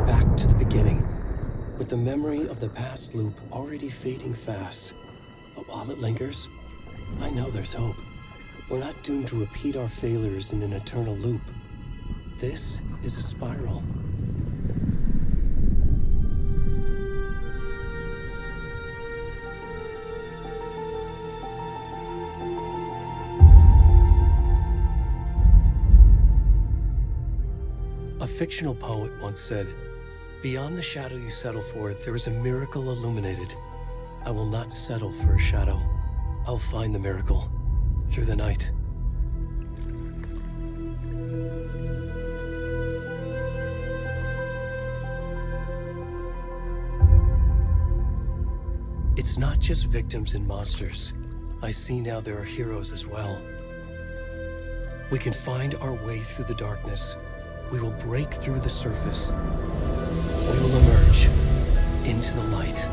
Back to the beginning, with the memory of the past loop already fading fast. But while it lingers, I know there's hope. We're not doomed to repeat our failures in an eternal loop. This is a spiral. A fictional poet once said, "Beyond the shadow you settle for, there is a miracle illuminated. I will not settle for a shadow. I'll find the miracle through the night." It's not just victims and monsters. I see now there are heroes as well. We can find our way through the darkness. We will break through the surface. We will emerge into the light.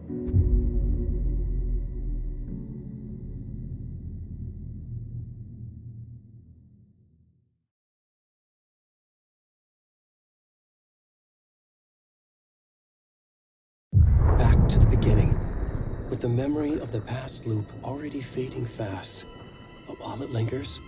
Back to the beginning, with the memory of the past loop already fading fast. But while it lingers,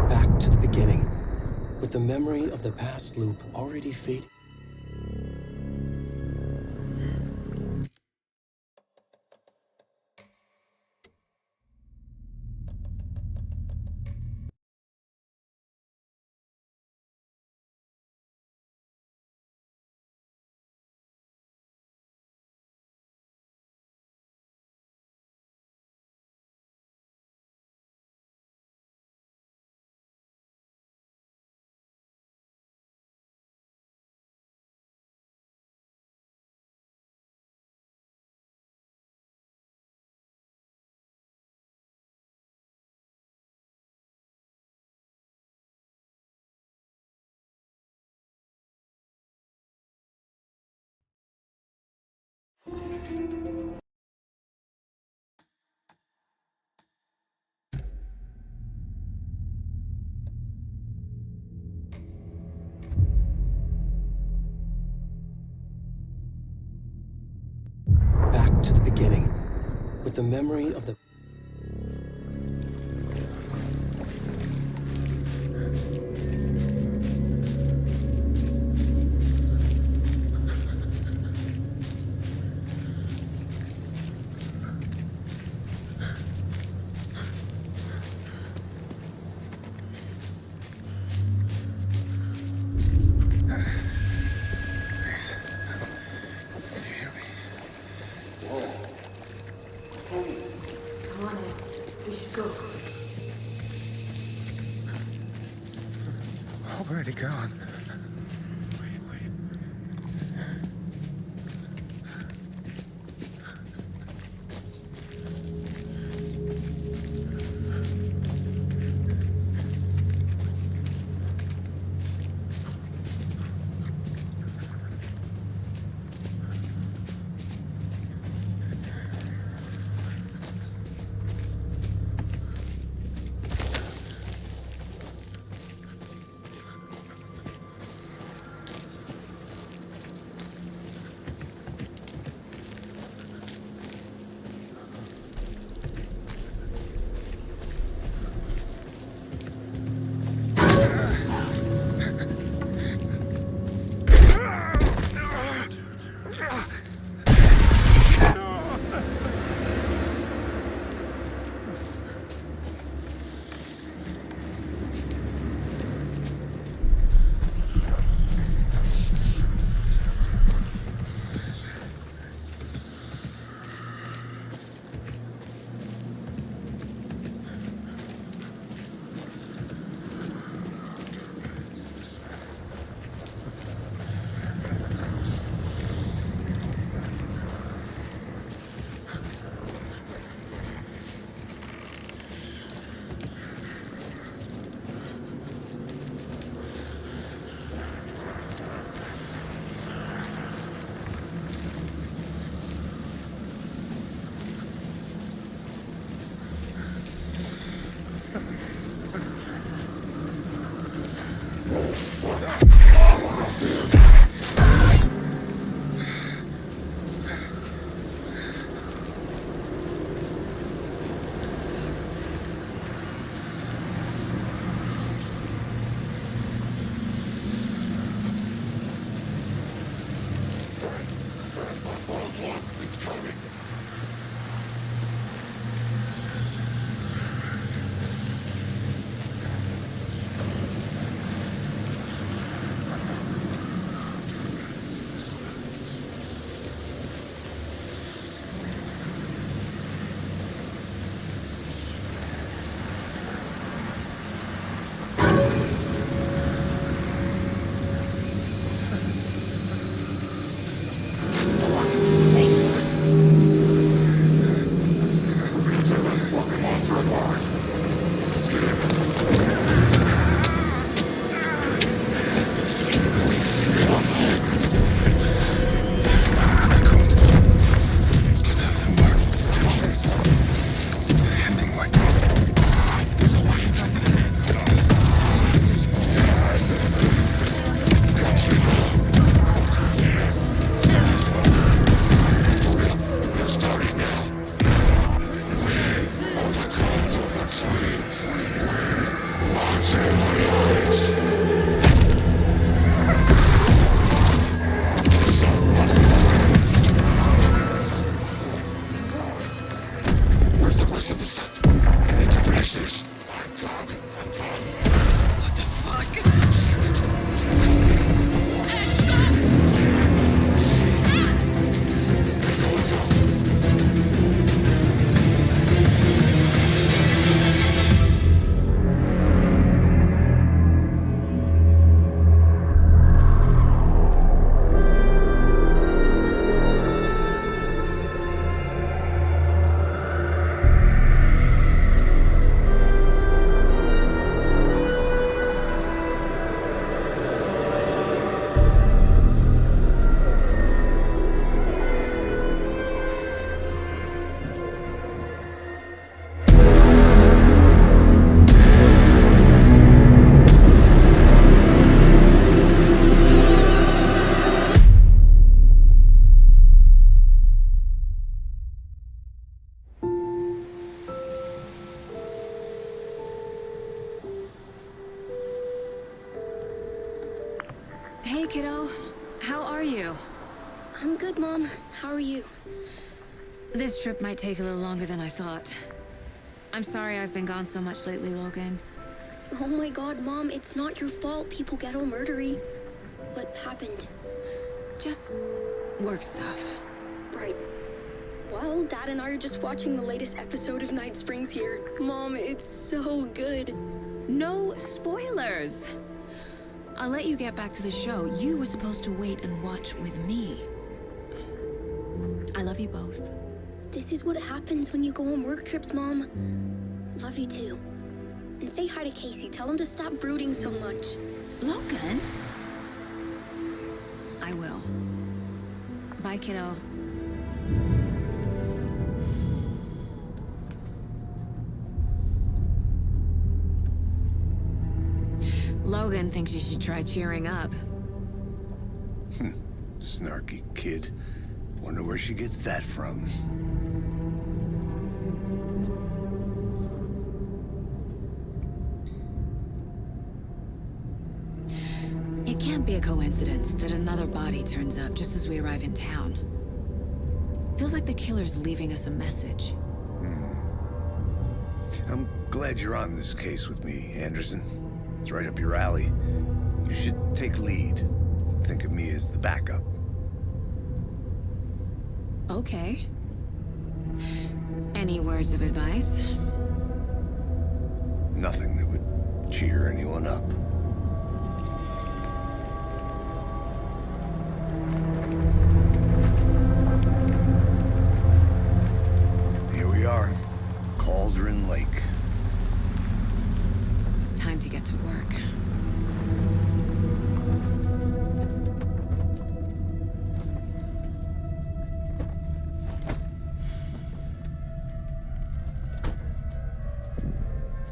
back to the beginning, with the memory of the past loop already fading. Back to the beginning, with the memory of the Come on in. We should go. Already gone. Hey, kiddo. How are you? I'm good, Mom. How are you? This trip might take a little longer than I thought. I'm sorry I've been gone so much lately, Logan. Oh my god, Mom, it's not your fault people get all murdery. What happened? Just work stuff. Right. Well, Dad and I are just watching the latest episode of Night Springs here. Mom, it's so good. No spoilers! I'll let you get back to the show. You were supposed to wait and watch with me. I love you both. This is what happens when you go on work trips, Mom. Love you too. And say hi to Casey. Tell him to stop brooding so much. Logan? I will. Bye, kiddo. Logan thinks you should try cheering up. Snarky kid. Wonder where she gets that from. It can't be a coincidence that another body turns up just as we arrive in town. Feels like the killer's leaving us a message. I'm glad you're on this case with me, Anderson. It's right up your alley. You should take lead. Think of me as the backup. Okay. Any words of advice? Nothing that would cheer anyone up. Here we are. Cauldron Lake. Time to get to work.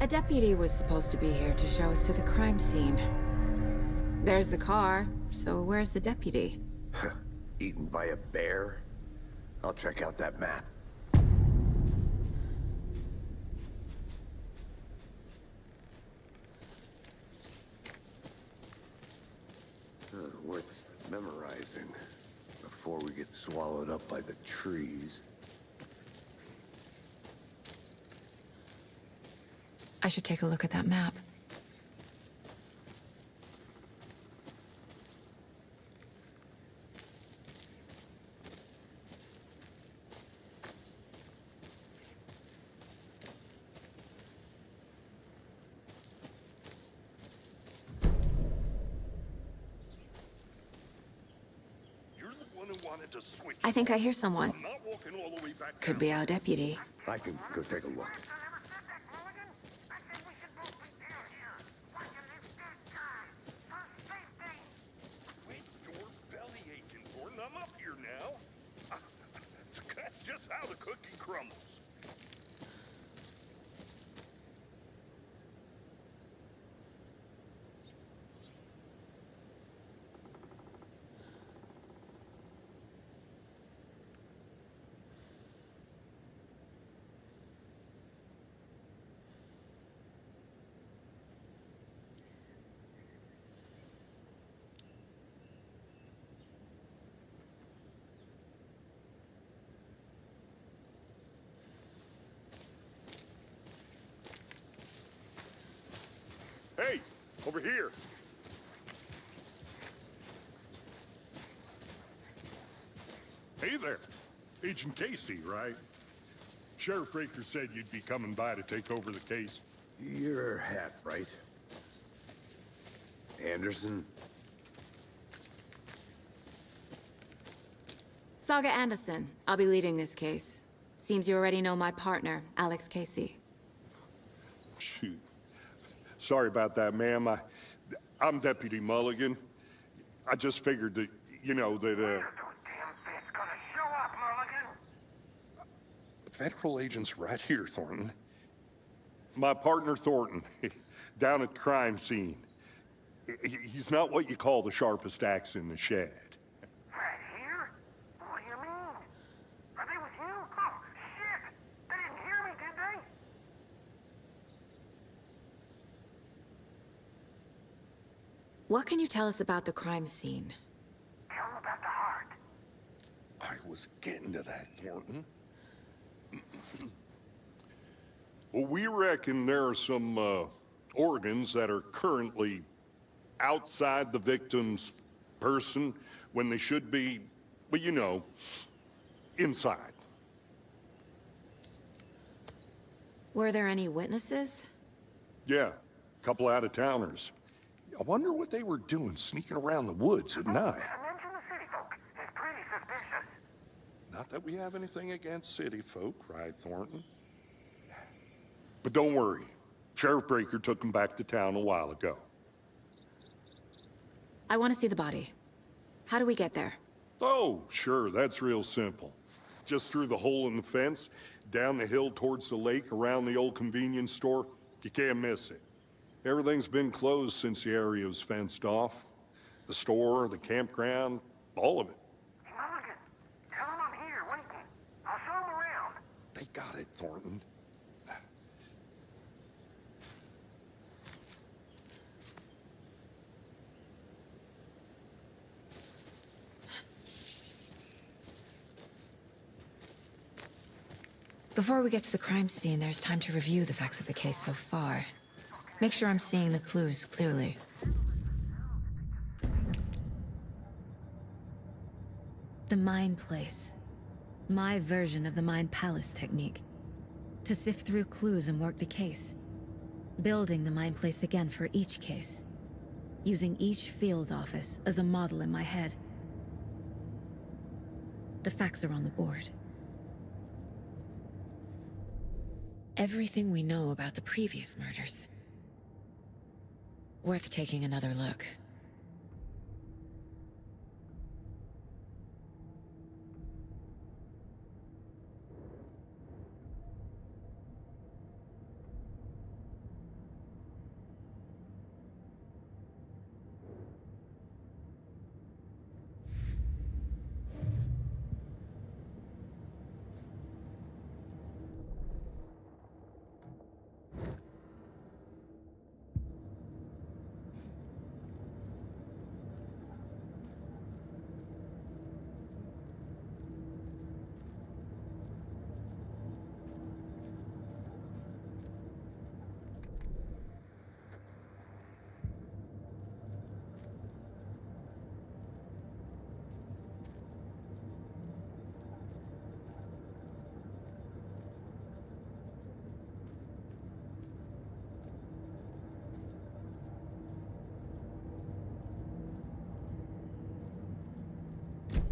A deputy was supposed to be here to show us to the crime scene. There's the car, so where's the deputy? Eaten by a bear? I'll check out that map. Worth memorizing before we get swallowed up by the trees. I should take a look at that map. I think I hear someone. Could be our deputy. I can go take a look. Wait, your belly aching, Thornton. I'm up here now. That's just how the cookie crumbles. Hey, over here. Hey there. Agent Casey, right? Sheriff Breaker said you'd be coming by to take over the case. You're half right. Anderson? Saga Anderson. I'll be leading this case. Seems you already know my partner, Alex Casey. Shoot. Sorry about that, ma'am. I'm Deputy Mulligan. I just figured that, you know, that, Federal agent's right here, Thornton. My partner, Thornton, down at the crime scene. He's not what you call the sharpest axe in the shed. Right here? What do you mean? Are they with you? Oh, shit! They didn't hear me, did they? What can you tell us about the crime scene? Tell him about the heart. I was getting to that, Thornton. Well, we reckon there are some organs that are currently outside the victim's person when they should be, well, you know, inside. Were there any witnesses? Yeah, a couple out-of-towners. I wonder what they were doing sneaking around the woods at night. Mention the city folk. It's pretty suspicious. Not that we have anything against city folk, right, Thornton? But don't worry. Sheriff Breaker took him back to town a while ago. I want to see the body. How do we get there? Oh, sure, that's real simple. Just through the hole in the fence, down the hill towards the lake, around the old convenience store. You can't miss it. Everything's been closed since the area was fenced off. The store, the campground, all of it. Mulligan, tell him I'm here waiting. I'll show him around. They got it, Thornton. Before we get to the crime scene, there's time to review the facts of the case so far. Make sure I'm seeing the clues clearly. The Mind Place. My version of the Mind Palace technique. To sift through clues and work the case. Building the Mind Place again for each case. Using each field office as a model in my head. The facts are on the board. Everything we know about the previous murders. Worth taking another look.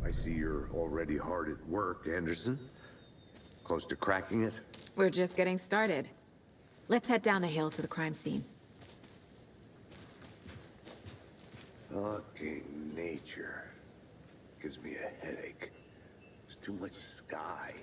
I see you're already hard at work, Anderson. Close to cracking it? We're just getting started. Let's head down the hill to the crime scene. Fucking nature. Gives me a headache. There's too much sky.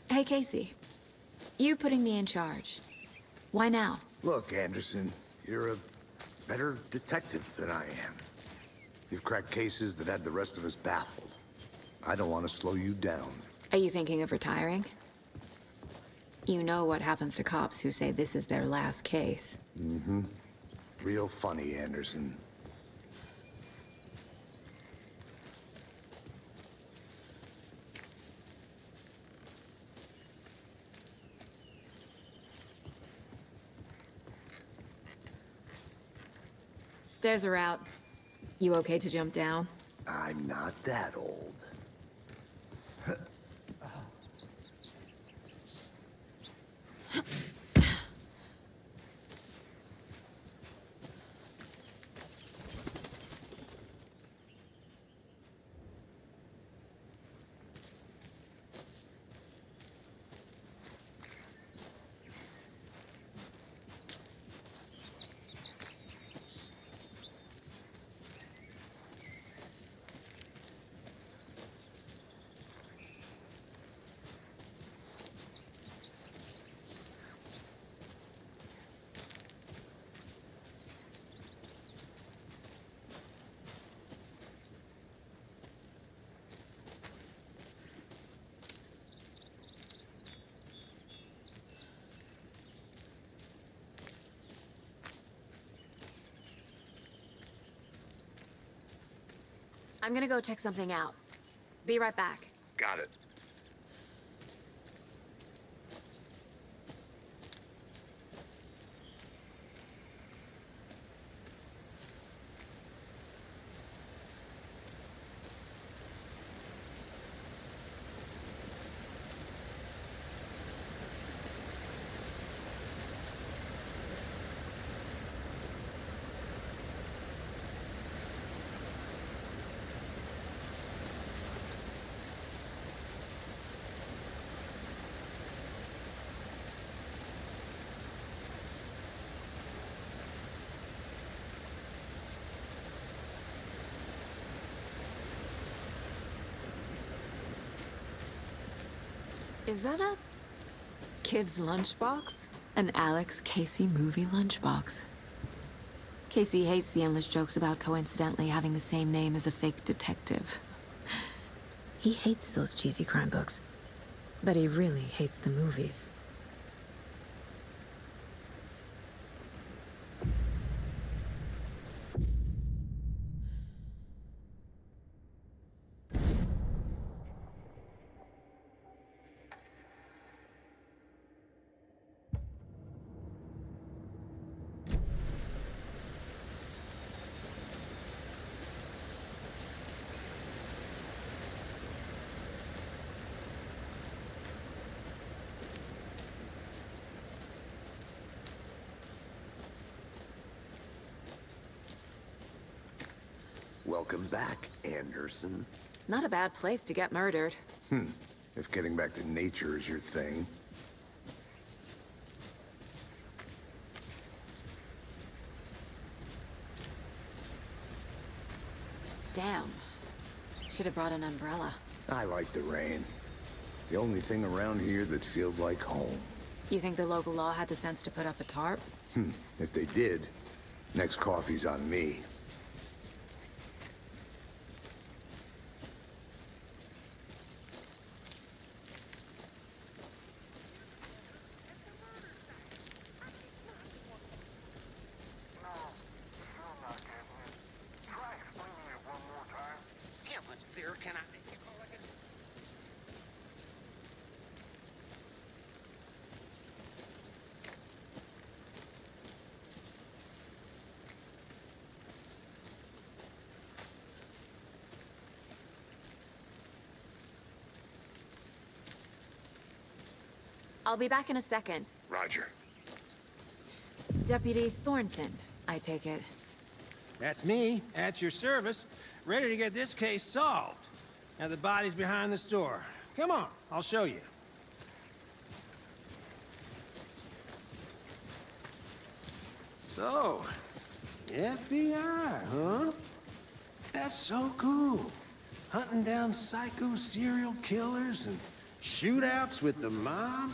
Hey, Casey. You putting me in charge. Why now? Look, Anderson, you're a better detective than I am. You've cracked cases that had the rest of us baffled. I don't want to slow you down. Are you thinking of retiring? You know what happens to cops who say this is their last case. Mm-hmm. Real funny, Anderson. Stairs are out. You okay to jump down? I'm not that old. I'm gonna go check something out. Be right back. Got it. Is that a kid's lunchbox? An Alex Casey movie lunchbox. Casey hates the endless jokes about coincidentally having the same name as a fake detective. He hates those cheesy crime books, but he really hates the movies. Welcome back, Anderson. Not a bad place to get murdered. If getting back to nature is your thing. Damn. Should have brought an umbrella. I like the rain. The only thing around here that feels like home. You think the local law had the sense to put up a tarp? If they did, next coffee's on me. I'll be back in a second. Roger. Deputy Thornton, I take it. That's me, at your service, ready to get this case solved. Now the body's behind the store. Come on, I'll show you. So, FBI, huh? That's so cool. Hunting down psycho serial killers and shootouts with the mob.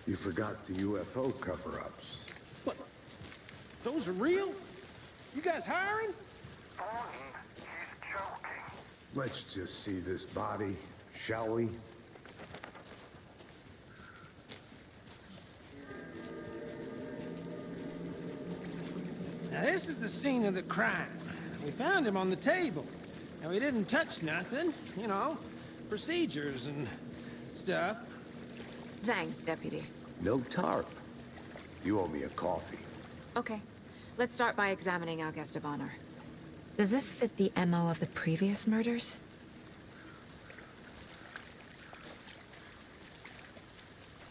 You forgot the UFO cover-ups. What? Those are real? You guys hiring? Thornton, he's joking. Let's just see this body, shall we? Now this is the scene of the crime. We found him on the table. And we didn't touch nothing, you know, procedures and stuff. Thanks, Deputy. No tarp. You owe me a coffee. Okay. Let's start by examining our guest of honor. Does this fit the MO of the previous murders?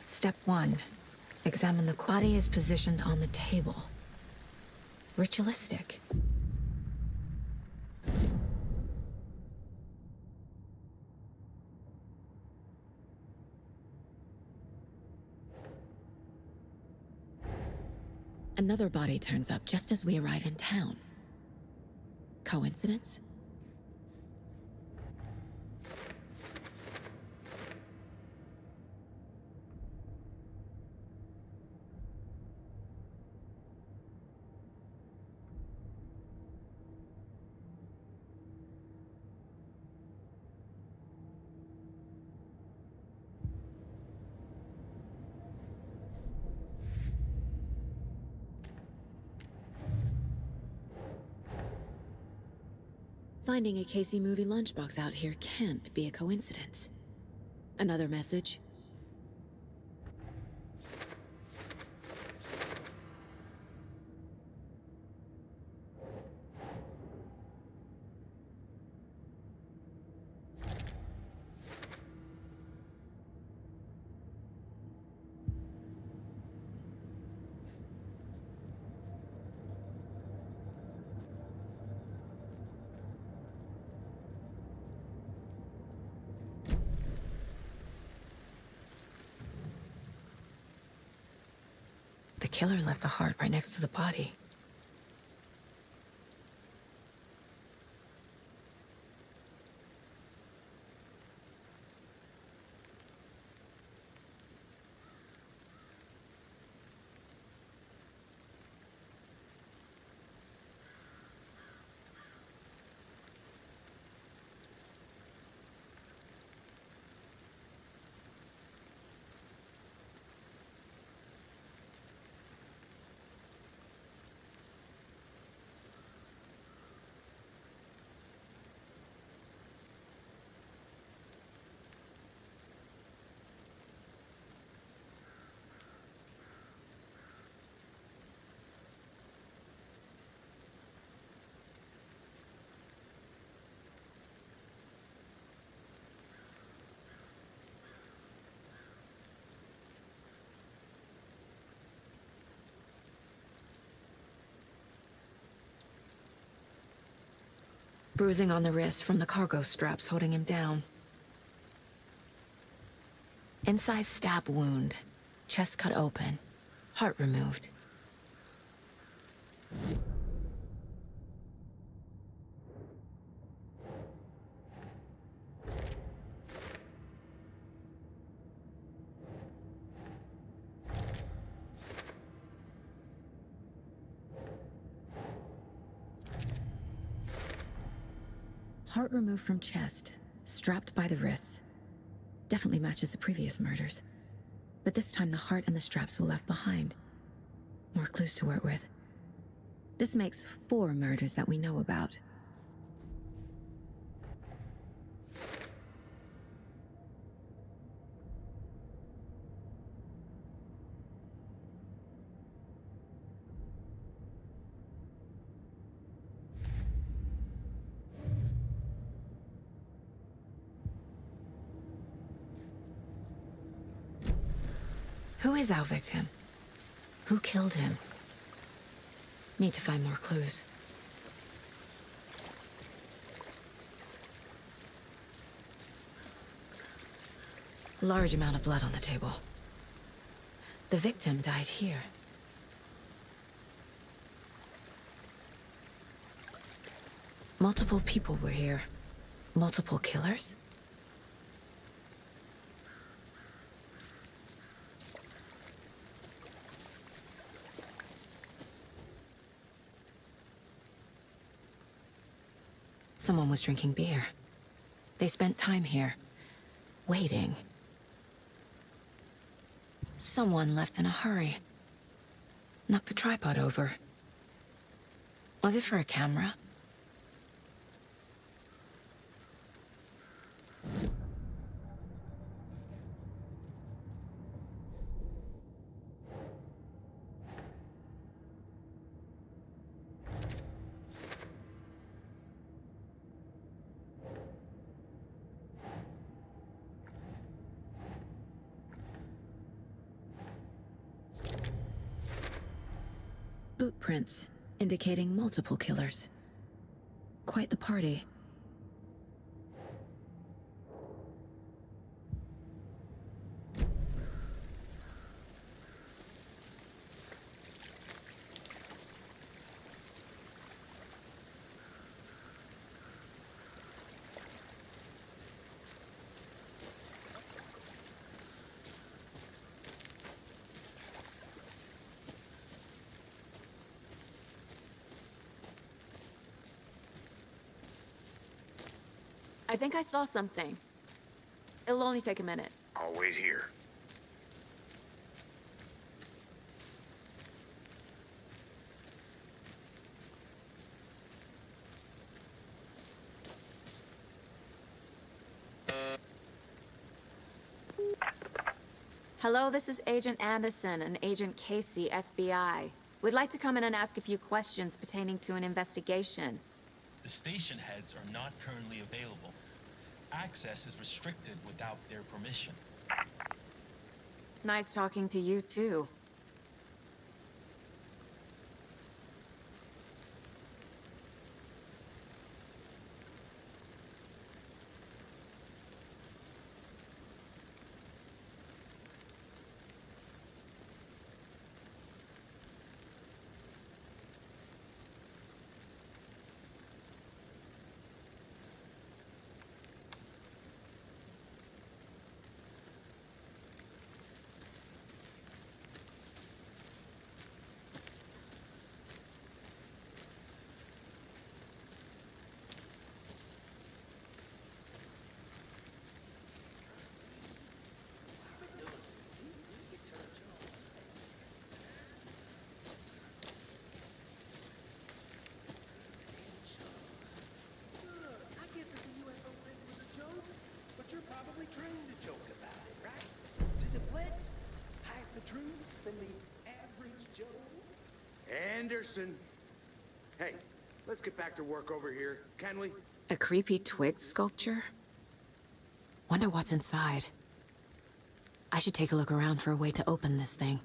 Step 1. Examine the body is positioned on the table. Ritualistic. Another body turns up just as we arrive in town. Coincidence? Finding a Casey movie lunchbox out here can't be a coincidence. Another message? The killer left the heart right next to the body. Bruising on the wrist from the cargo straps holding him down. Incised stab wound. Chest cut open. Heart removed. Heart removed from chest, strapped by the wrists. Definitely matches the previous murders. But this time the heart and the straps were left behind. More clues to work with. This makes 4 murders that we know about. Who is our victim? Who killed him? Need to find more clues. Large amount of blood on the table. The victim died here. Multiple people were here. Multiple killers? Someone was drinking beer. They spent time here, waiting. Someone left in a hurry. Knocked the tripod over. Was it for a camera? Boot prints, indicating multiple killers. Quite the party. I think I saw something. It'll only take a minute. I'll wait here. Hello, this is Agent Anderson and Agent Casey, FBI. We'd like to come in and ask a few questions pertaining to an investigation. The station heads are not currently available. Access is restricted without their permission. Nice talking to you, too. Probably trained to joke about it, right? To deflect, hide the truth from the average Joe. Anderson! Hey, let's get back to work over here, can we? A creepy twig sculpture? Wonder what's inside. I should take a look around for a way to open this thing.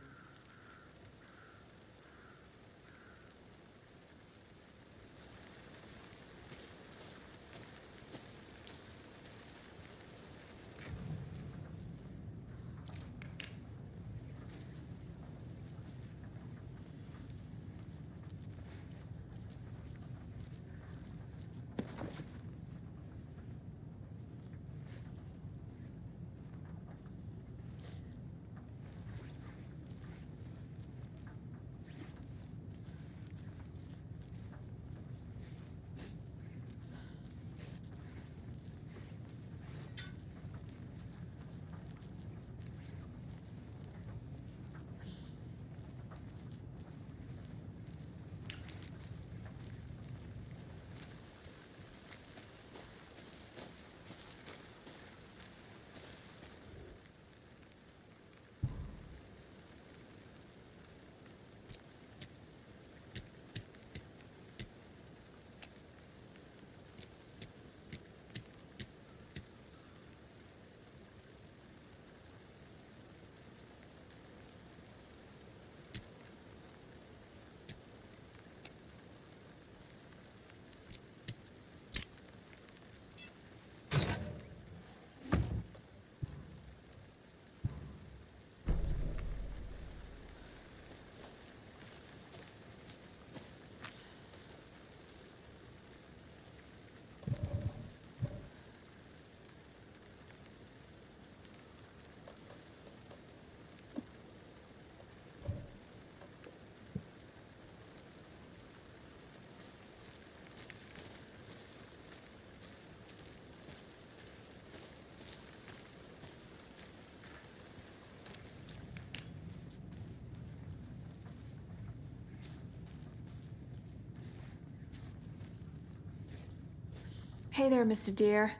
Hey there, Mr. Deer.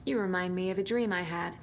You remind me of a dream I had.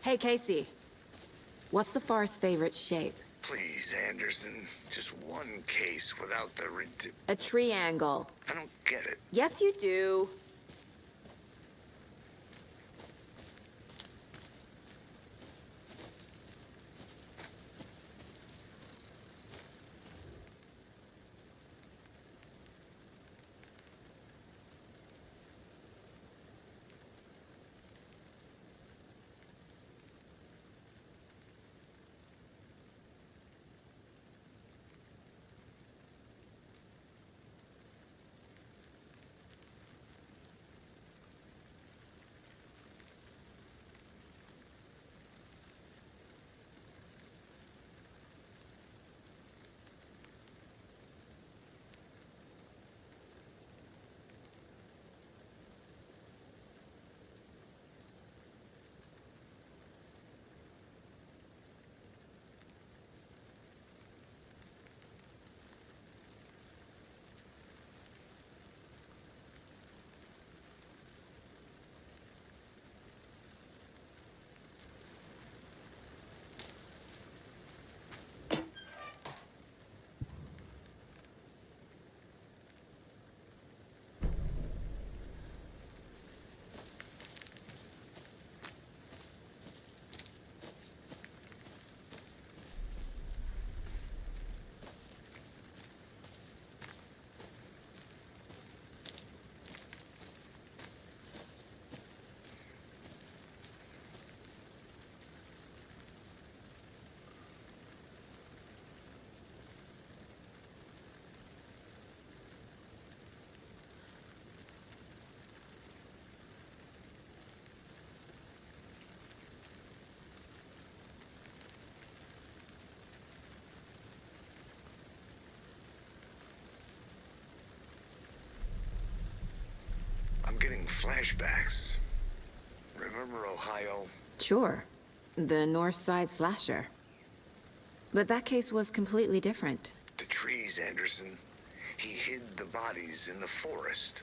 Hey, Casey. What's the forest's favorite shape? Please, Anderson. Just one case without the A triangle. I don't get it. Yes, you do. I'm getting flashbacks. Remember Ohio? Sure. The North Side slasher. But that case was completely different. The trees, Anderson. He hid the bodies in the forest.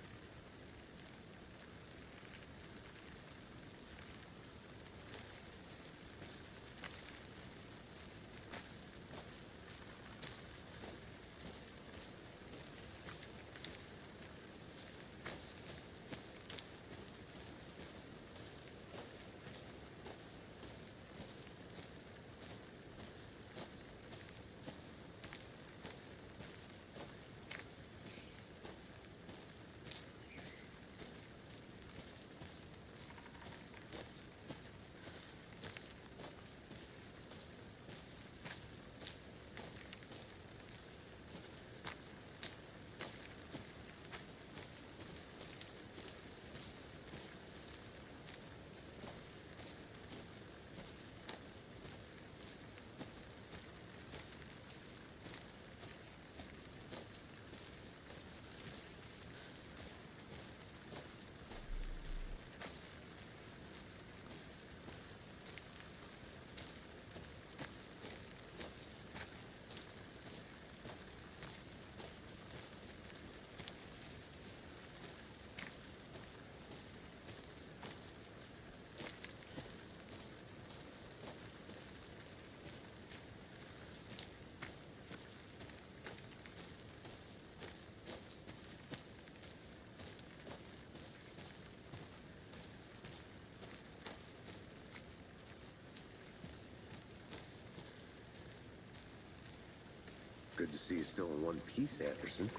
Good to see you still in one piece, Anderson.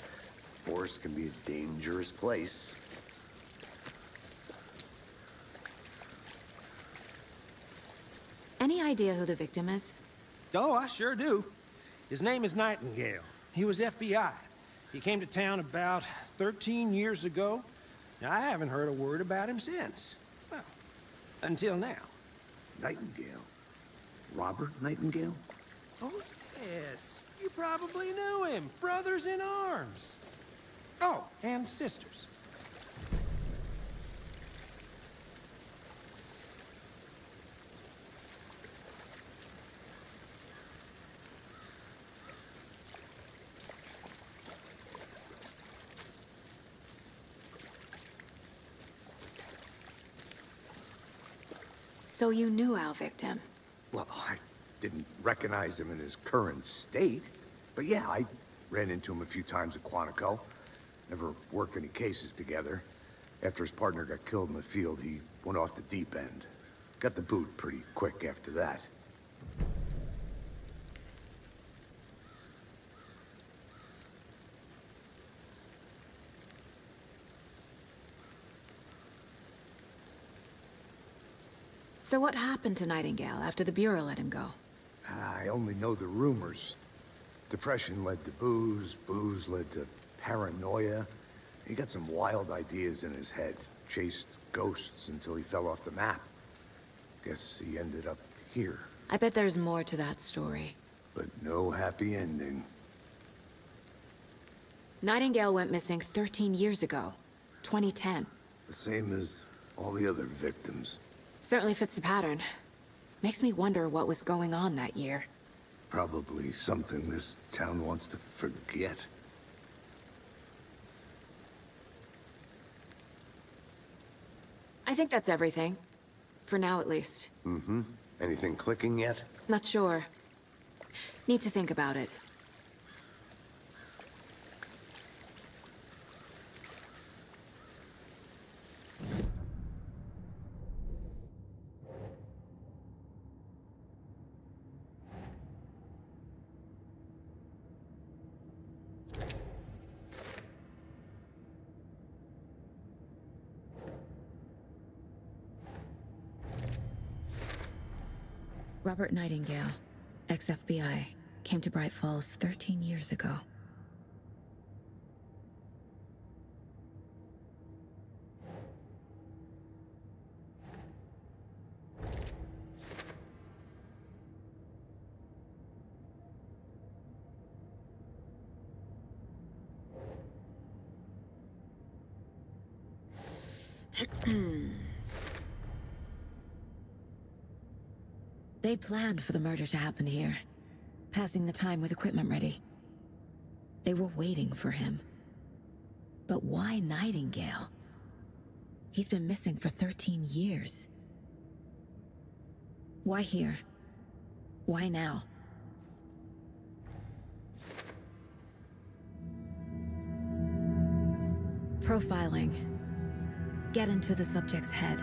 Forest can be a dangerous place. Any idea who the victim is? Oh, I sure do. His name is Nightingale. He was FBI. He came to town about 13 years ago. Now, I haven't heard a word about him since. Well, until now. Nightingale? Robert Nightingale? Oh, yes. You probably knew him. Brothers in arms. Oh, and sisters. So you knew our victim? Well, I didn't recognize him in his current state. But yeah, I ran into him a few times at Quantico. Never worked any cases together. After his partner got killed in the field, he went off the deep end. Got the boot pretty quick after that. So what happened to Nightingale after the Bureau let him go? I only know the rumors. Depression led to booze, booze led to paranoia. He got some wild ideas in his head, chased ghosts until he fell off the map. Guess he ended up here. I bet there's more to that story. But no happy ending. Nightingale went missing 13 years ago, 2010. The same as all the other victims. Certainly fits the pattern. Makes me wonder what was going on that year. Probably something this town wants to forget. I think that's everything. For now, at least. Mm-hmm. Anything clicking yet? Not sure. Need to think about it. Robert Nightingale, ex-FBI, came to Bright Falls 13 years ago. They planned for the murder to happen here, passing the time with equipment ready. They were waiting for him. But why Nightingale? He's been missing for 13 years. Why here? Why now? Profiling. Get into the subject's head.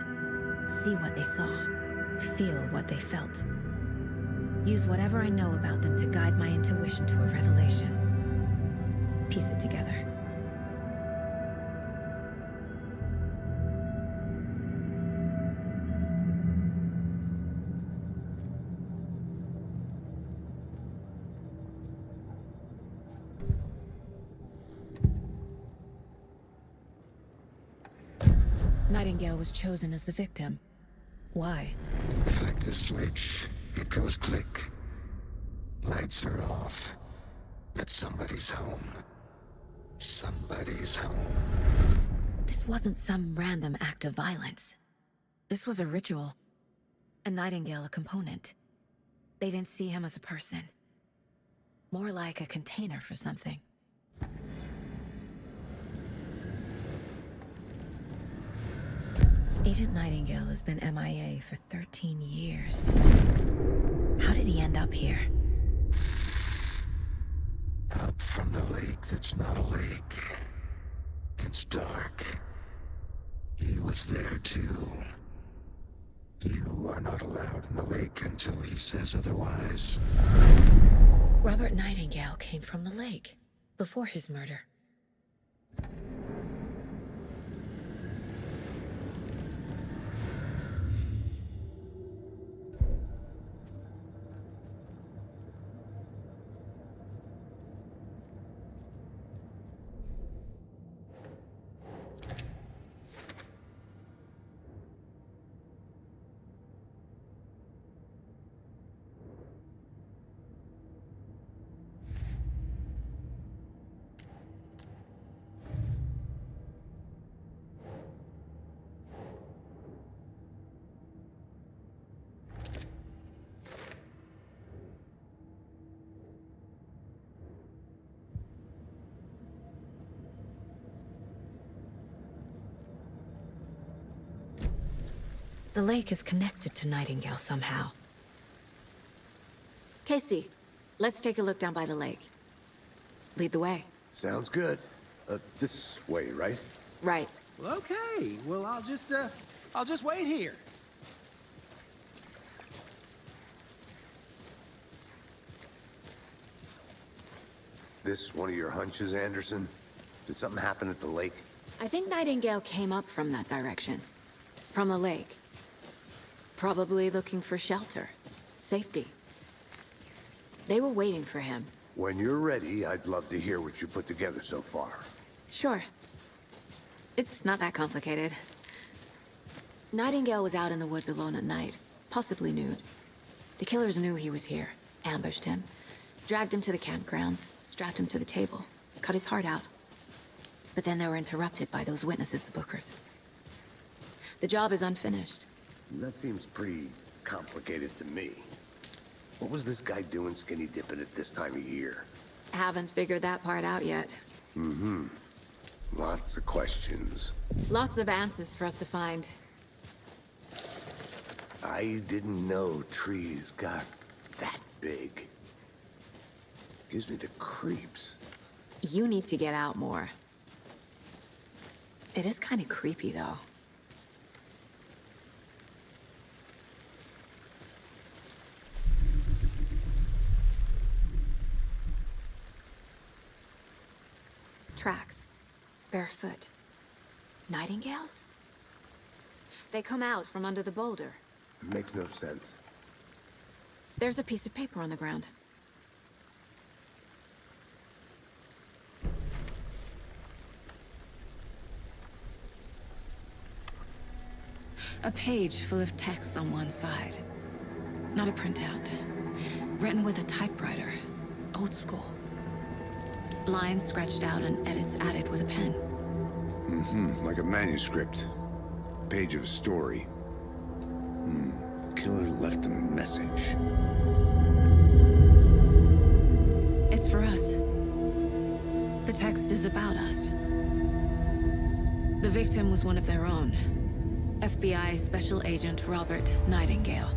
See what they saw. Feel what they felt. Use whatever I know about them to guide my intuition to a revelation. Piece it together. Nightingale was chosen as the victim. Why? Flick the switch, it goes click. Lights are off. But somebody's home. Somebody's home. This wasn't some random act of violence. This was a ritual. And Nightingale a component. They didn't see him as a person. More like a container for something. Agent Nightingale has been MIA for 13 years. How did he end up here? Up from the lake that's not a lake. It's dark. He was there too. You are not allowed in the lake until he says otherwise. Robert Nightingale came from the lake, before his murder. The lake is connected to Nightingale somehow. Casey, let's take a look down by the lake. Lead the way. Sounds good. This way, right? Right. Well, okay. Well, I'll just wait here. This one of your hunches, Anderson? Did something happen at the lake? I think Nightingale came up from that direction. From the lake. Probably looking for shelter. Safety. They were waiting for him. When you're ready, I'd love to hear what you put together so far. Sure. It's not that complicated. Nightingale was out in the woods alone at night, possibly nude. The killers knew he was here, ambushed him, dragged him to the campgrounds, strapped him to the table, cut his heart out. But then they were interrupted by those witnesses, the Bookers. The job is unfinished. That seems pretty complicated to me. What was this guy doing skinny dipping at this time of year? Haven't figured that part out yet. Mm-hmm. Lots of questions. Lots of answers for us to find. I didn't know trees got that big. Gives me the creeps. You need to get out more. It is kind of creepy, though. Tracks. Barefoot. Nightingales? They come out from under the boulder. Makes no sense. There's a piece of paper on the ground. A page full of text on one side. Not a printout. Written with a typewriter. Old school. Lines scratched out and edits added with a pen. Mm-hmm. Like a manuscript. Page of a story. Killer left a message. It's for us. The text is about us. The victim was one of their own. FBI Special Agent Robert Nightingale.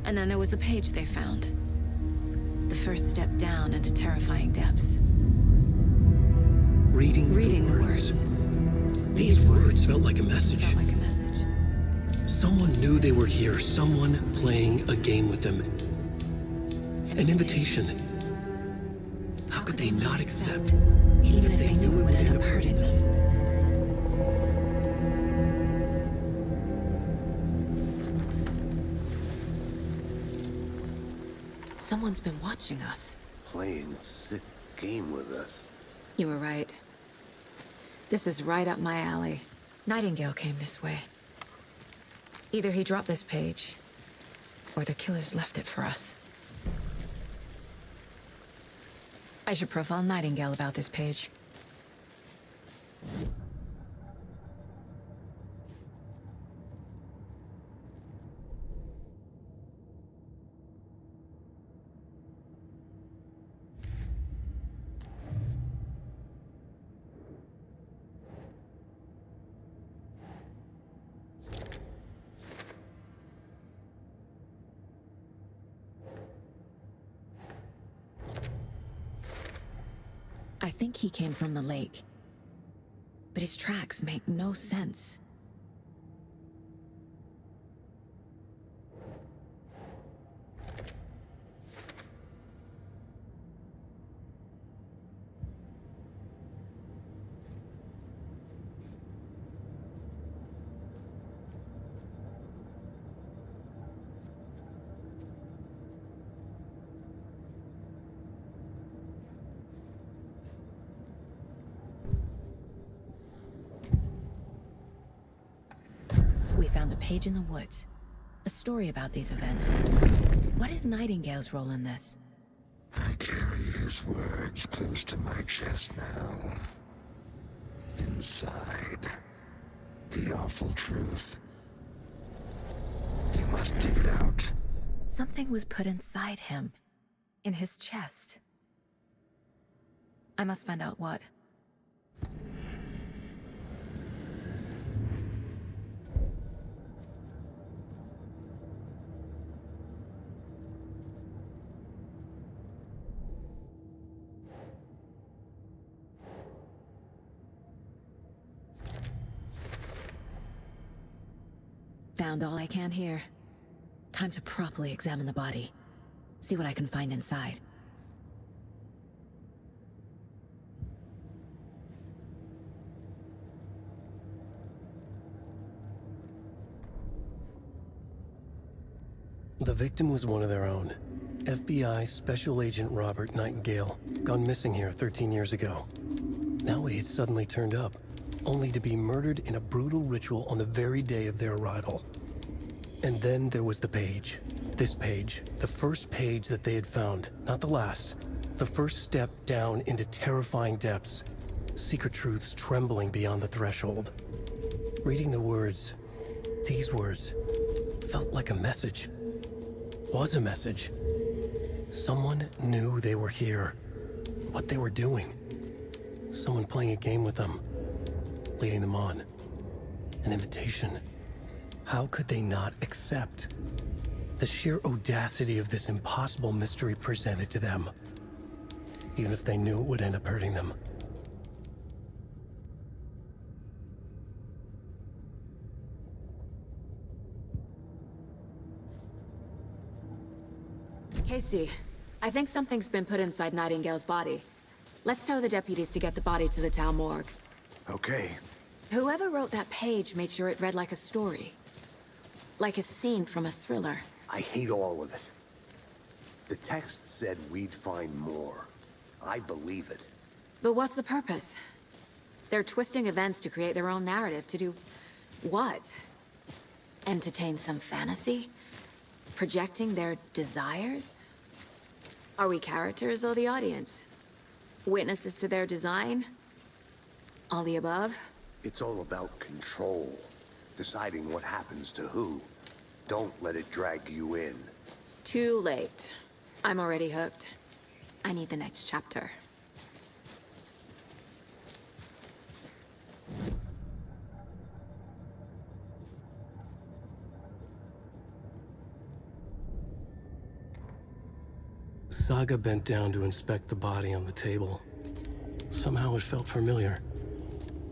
And then there was the page they found. The first step down into terrifying depths. Reading the words. These words felt like a message. Felt like a message. Someone knew they were here, someone playing a game with them. An invitation. How could they not accept, even if they knew it would end up hurting them? Someone's been watching us. Playing a sick game with us. You were right. This is right up my alley. Nightingale came this way. Either he dropped this page, or the killers left it for us. I should profile Nightingale about this page. I think he came from the lake. But his tracks make no sense. We found a page in the woods. A story about these events. What is Nightingale's role in this? I carry his words close to my chest now. Inside, the awful truth. You must dig it out. Something was put inside him. In his chest. I must find out what. Found all I can here. Time to properly examine the body. See what I can find inside. The victim was one of their own. FBI Special Agent Robert Nightingale, gone missing here 13 years ago. Now he had suddenly turned up, only to be murdered in a brutal ritual on the very day of their arrival. And then there was the page. This page, the first page that they had found, not the last. The first step down into terrifying depths. Secret truths trembling beyond the threshold. Reading the words, these words, felt like a message. Was a message. Someone knew they were here, what they were doing. Someone playing a game with them, leading them on. An invitation. How could they not accept? The sheer audacity of this impossible mystery presented to them, even if they knew it would end up hurting them. Casey, I think something's been put inside Nightingale's body. Let's tell the deputies to get the body to the town morgue. Okay. Whoever wrote that page made sure it read like a story. Like a scene from a thriller. I hate all of it. The text said we'd find more. I believe it. But what's the purpose? They're twisting events to create their own narrative to do... what? Entertain some fantasy? Projecting their desires? Are we characters or the audience? Witnesses to their design? All the above? It's all about control. Deciding what happens to who. Don't let it drag you in. Too late. I'm already hooked. I need the next chapter. Saga bent down to inspect the body on the table. Somehow it felt familiar.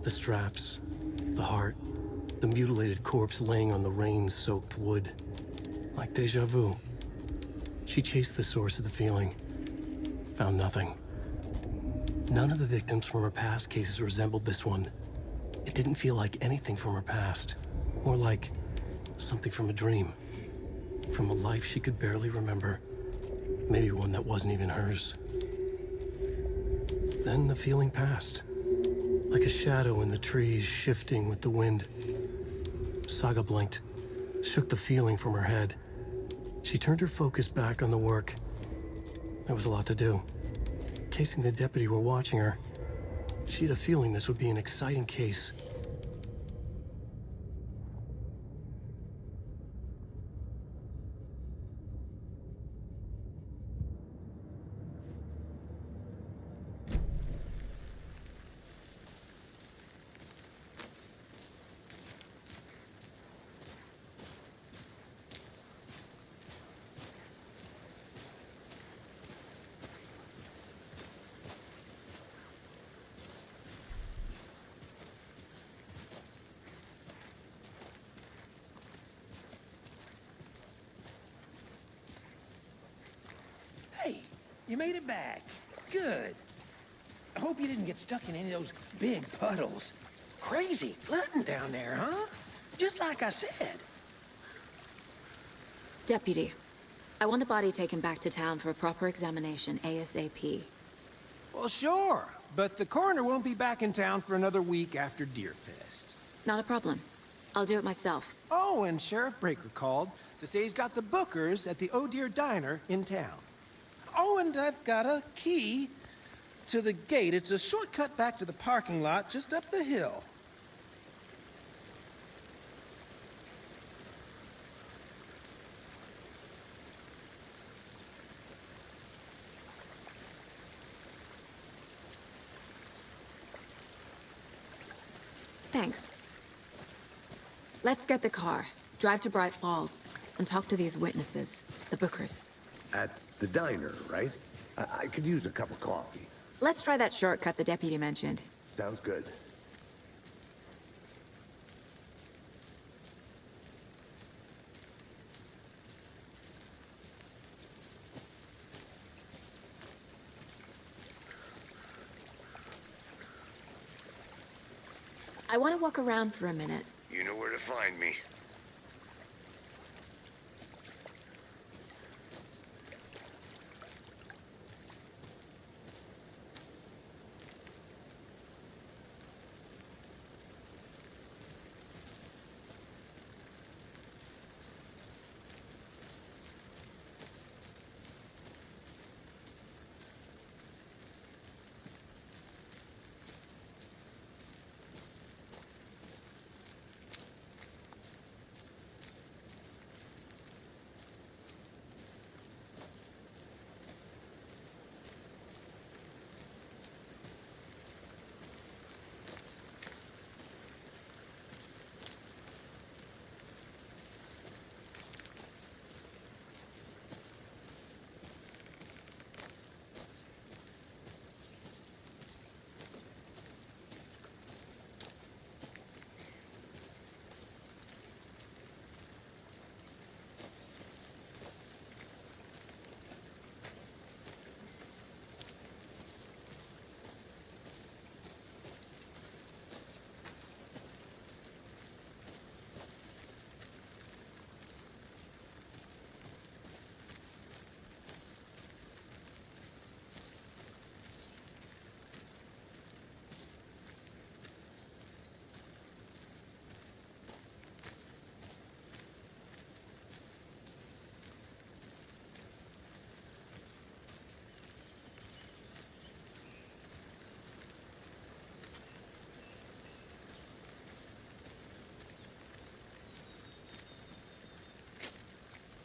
The straps, the heart, the mutilated corpse laying on the rain-soaked wood. Like déjà vu. She chased the source of the feeling. Found nothing. None of the victims from her past cases resembled this one. It didn't feel like anything from her past. More like something from a dream. From a life she could barely remember. Maybe one that wasn't even hers. Then the feeling passed. Like a shadow in the trees shifting with the wind. Saga blinked, shook the feeling from her head. She turned her focus back on the work. There was a lot to do. Casey and the deputy were watching her. She had a feeling this would be an exciting case. Hey, you made it back. Good. I hope you didn't get stuck in any of those big puddles. Crazy flooding down there, huh? Just like I said. Deputy, I want the body taken back to town for a proper examination, ASAP. Well, sure, but the coroner won't be back in town for another week after Deerfest. Not a problem. I'll do it myself. Oh, and Sheriff Breaker called to say he's got the bookers at the Oh Dear Diner in town. Oh, and I've got a key to the gate. It's a shortcut back to the parking lot just up the hill. Thanks. Let's get the car, drive to Bright Falls, and talk to these witnesses, the bookers. At the diner, right? I could use a cup of coffee. Let's try that shortcut the deputy mentioned. Sounds good. I want to walk around for a minute. You know where to find me.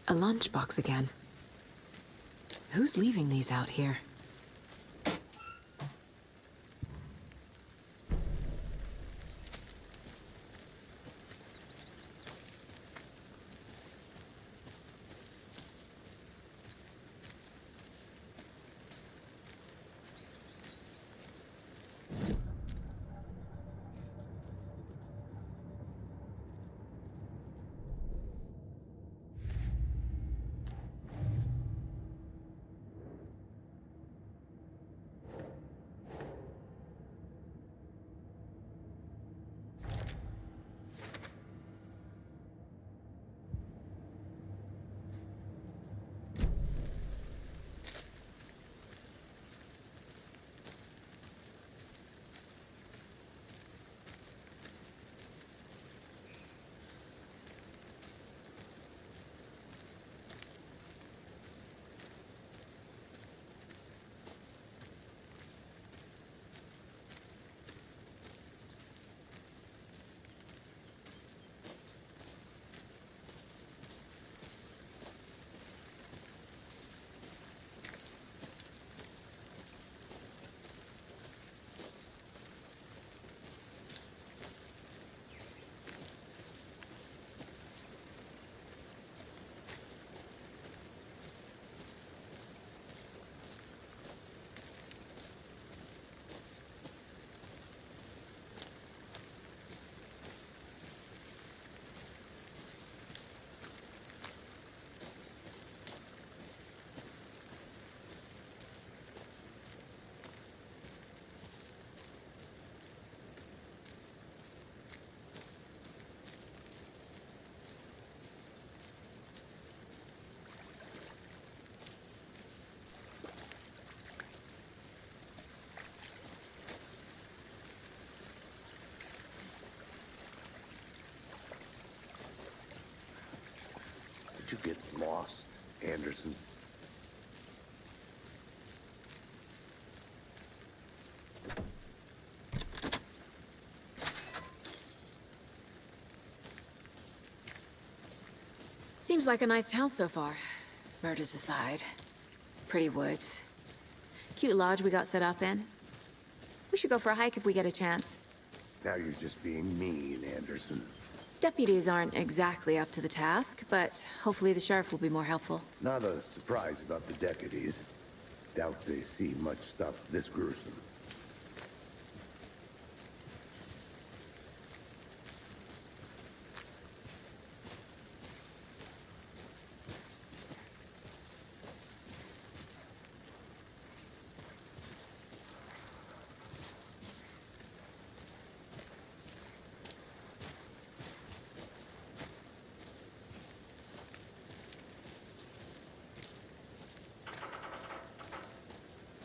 A lunchbox again. Who's leaving these out here? Did you get lost, Anderson? Seems like a nice town so far. Murders aside. Pretty woods. Cute lodge we got set up in. We should go for a hike if we get a chance. Now you're just being mean, Anderson. Deputies aren't exactly up to the task, but hopefully the sheriff will be more helpful. Not a surprise about the deputies. Doubt they see much stuff this gruesome.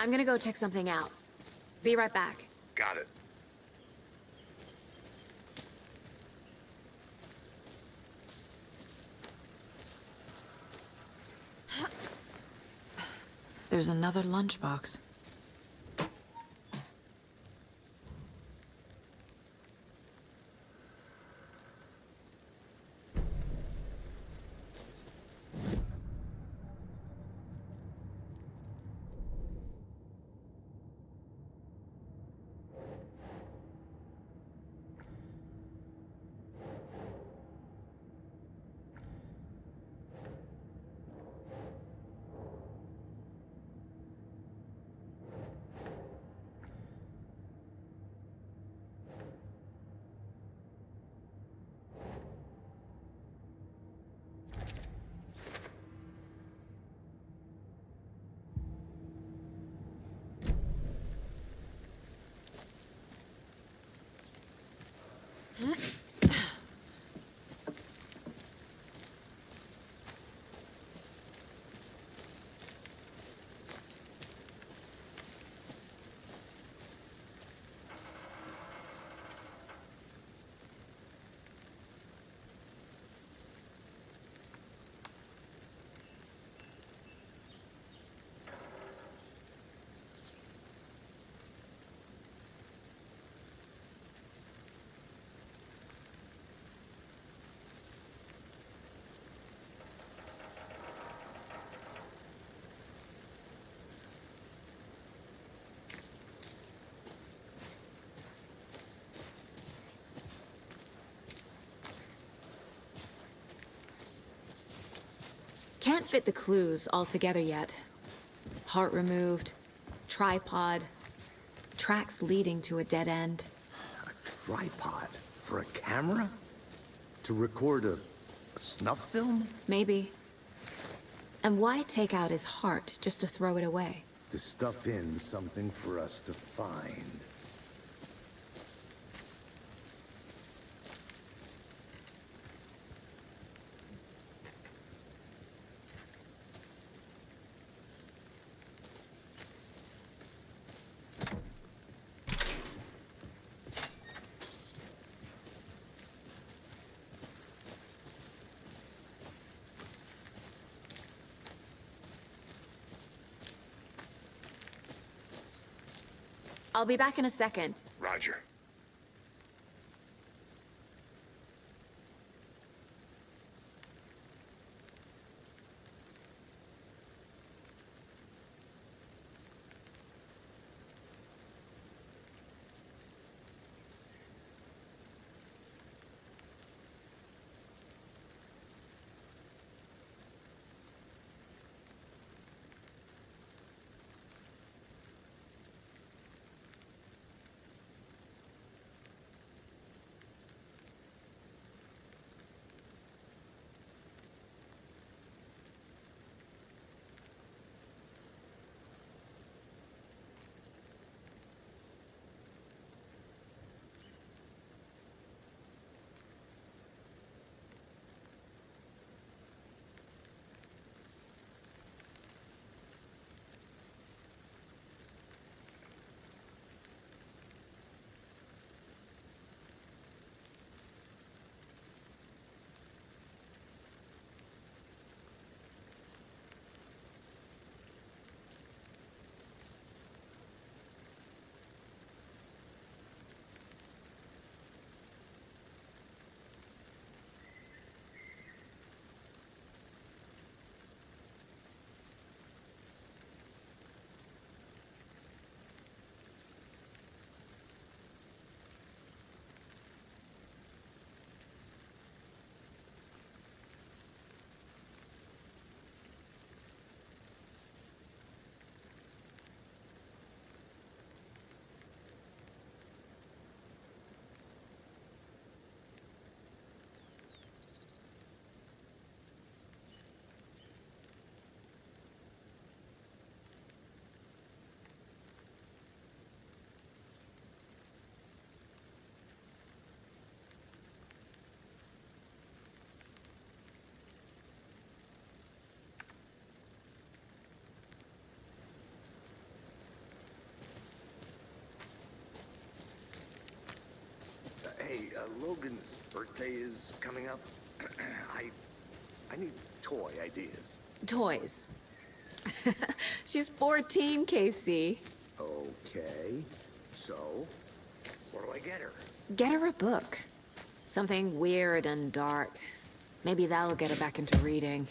I'm gonna go check something out. Be right back. Got it. There's another lunchbox. Can't fit the clues all together yet. Heart removed, tripod, tracks leading to a dead end. A tripod? For a camera? To record a snuff film? Maybe. And why take out his heart just to throw it away? To stuff in something for us to find. I'll be back in a second. Roger. Logan's birthday is coming up. I need toy ideas. Toys. She's 14, Casey. Okay. So, what do I get her? Get her a book. Something weird and dark. Maybe that'll get her back into reading.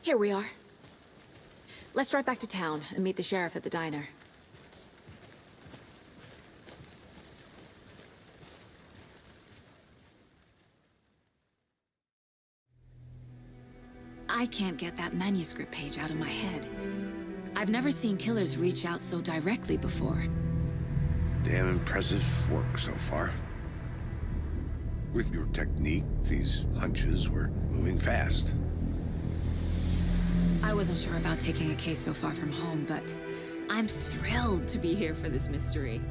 Here we are. Let's drive back to town and meet the sheriff at the diner. I can't get that manuscript page out of my head. I've never seen killers reach out so directly before. Damn impressive work so far. With your technique, these hunches were moving fast. I wasn't sure about taking a case so far from home, but I'm thrilled to be here for this mystery.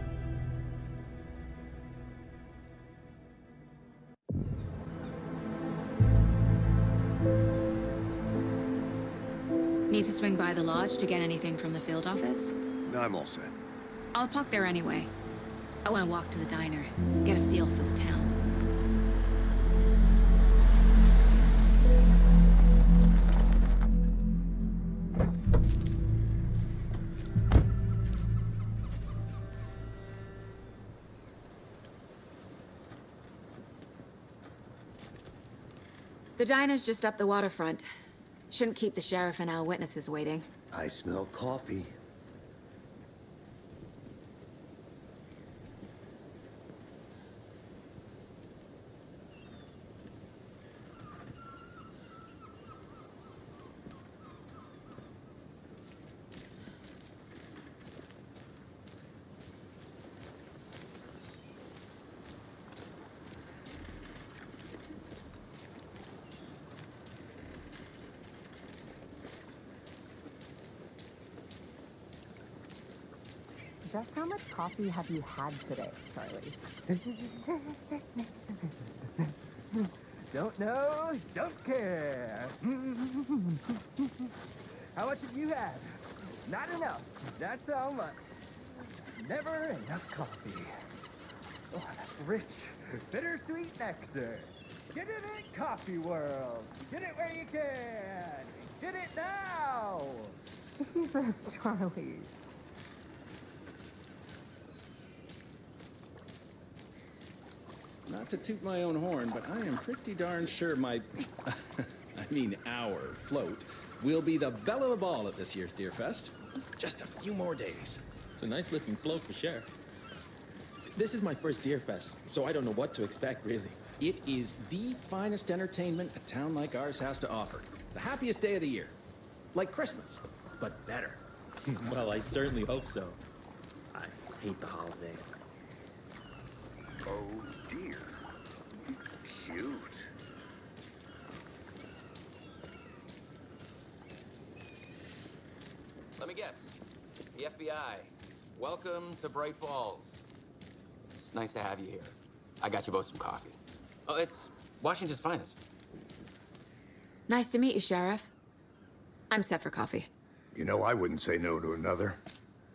Need to swing by the lodge to get anything from the field office? No, I'm all set. I'll park there anyway. I want to walk to the diner, get a feel for the town. The diner's just up the waterfront. Shouldn't keep the sheriff and our witnesses waiting. I smell coffee. Just how much coffee have you had today, Charlie? Don't know, don't care. How much have you had? Not enough. That's how much. Never enough coffee. Oh, that rich, bittersweet nectar. Get it in Coffee World. Get it where you can. Get it now. Jesus, Charlie. Not to toot my own horn, but I am pretty darn sure my... I mean our float will be the belle of the ball at this year's Deer Fest. Just a few more days. It's a nice-looking float for sure. This is my first Deer Fest, so I don't know what to expect, really. It is the finest entertainment a town like ours has to offer. The happiest day of the year. Like Christmas, but better. Well, I certainly hope so. I hate the holidays. Oh dear. Cute. Let me guess. The FBI. Welcome to Bright Falls. It's nice to have you here. I got you both some coffee. Oh, it's Washington's finest. Nice to meet you, Sheriff. I'm set for coffee. You know, I wouldn't say no to another.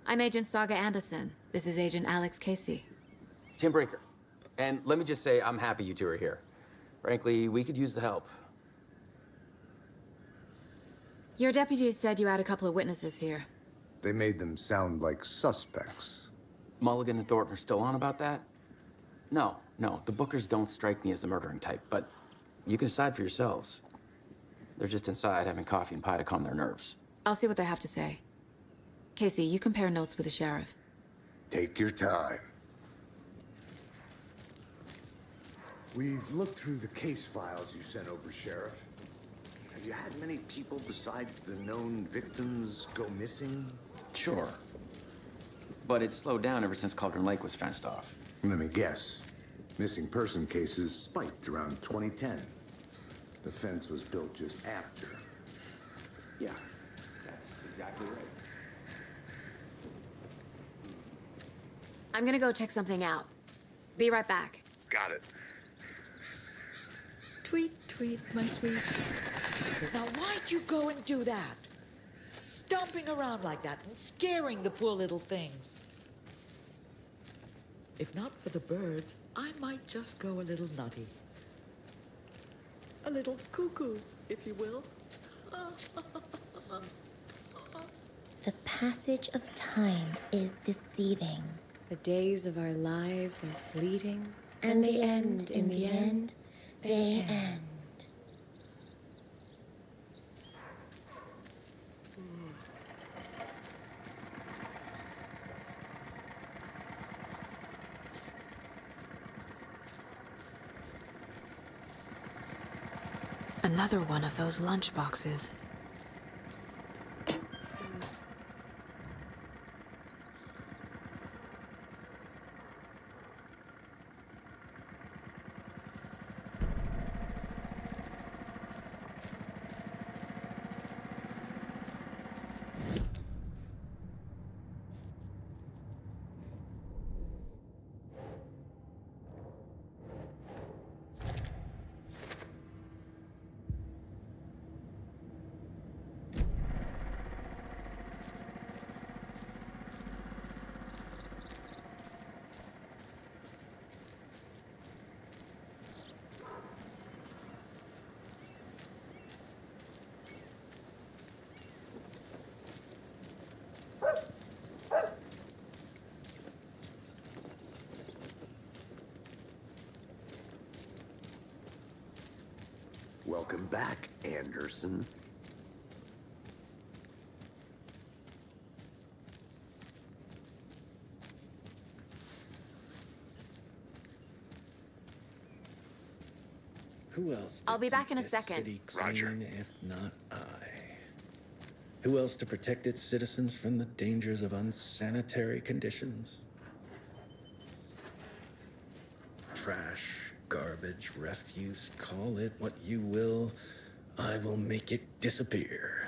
I'm Agent Saga Anderson. This is Agent Alex Casey. Tim Breaker. And let me just say, I'm happy you two are here. Frankly, we could use the help. Your deputies said you had a couple of witnesses here. They made them sound like suspects. Mulligan and Thornton are still on about that? No, the Bookers don't strike me as the murdering type, but you can decide for yourselves. They're just inside having coffee and pie to calm their nerves. I'll see what they have to say. Casey, you compare notes with the sheriff. Take your time. We've looked through the case files you sent over, Sheriff. Have you had many people besides the known victims go missing? Sure. But it's slowed down ever since Cauldron Lake was fenced off. Let me guess. Missing person cases spiked around 2010. The fence was built just after. Yeah, that's exactly right. I'm gonna go check something out. Be right back. Got it. Tweet, tweet, my sweet. Now, why'd you go and do that? stomping around like that and scaring the poor little things. If not for the birds, I might just go a little nutty. A little cuckoo, if you will. The passage of time is deceiving. The days of our lives are fleeting. And they end, in the end, they end. Another one of those lunch boxes. Welcome back, Anderson. Who else? I'll be back in a second. City clean, if not I. Who else to protect its citizens from the dangers of unsanitary conditions? Trash, garbage, refuse, call it what you will. I will make it disappear.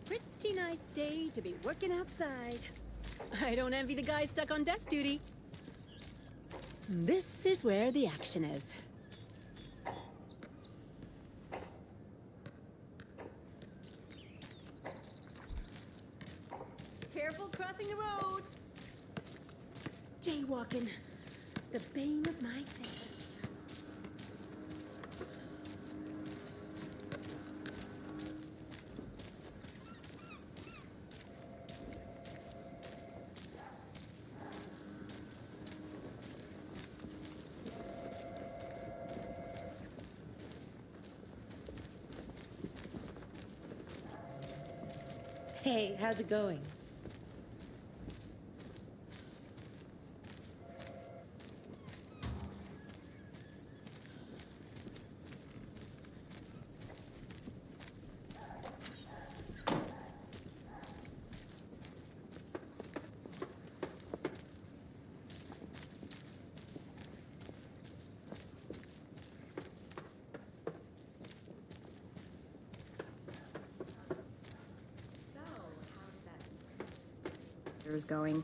Pretty nice day to be working outside. I don't envy the guy stuck on desk duty. This is where the action is. Careful crossing the road. Jaywalking, the bane of my existence. Hey, how's it going? Was going.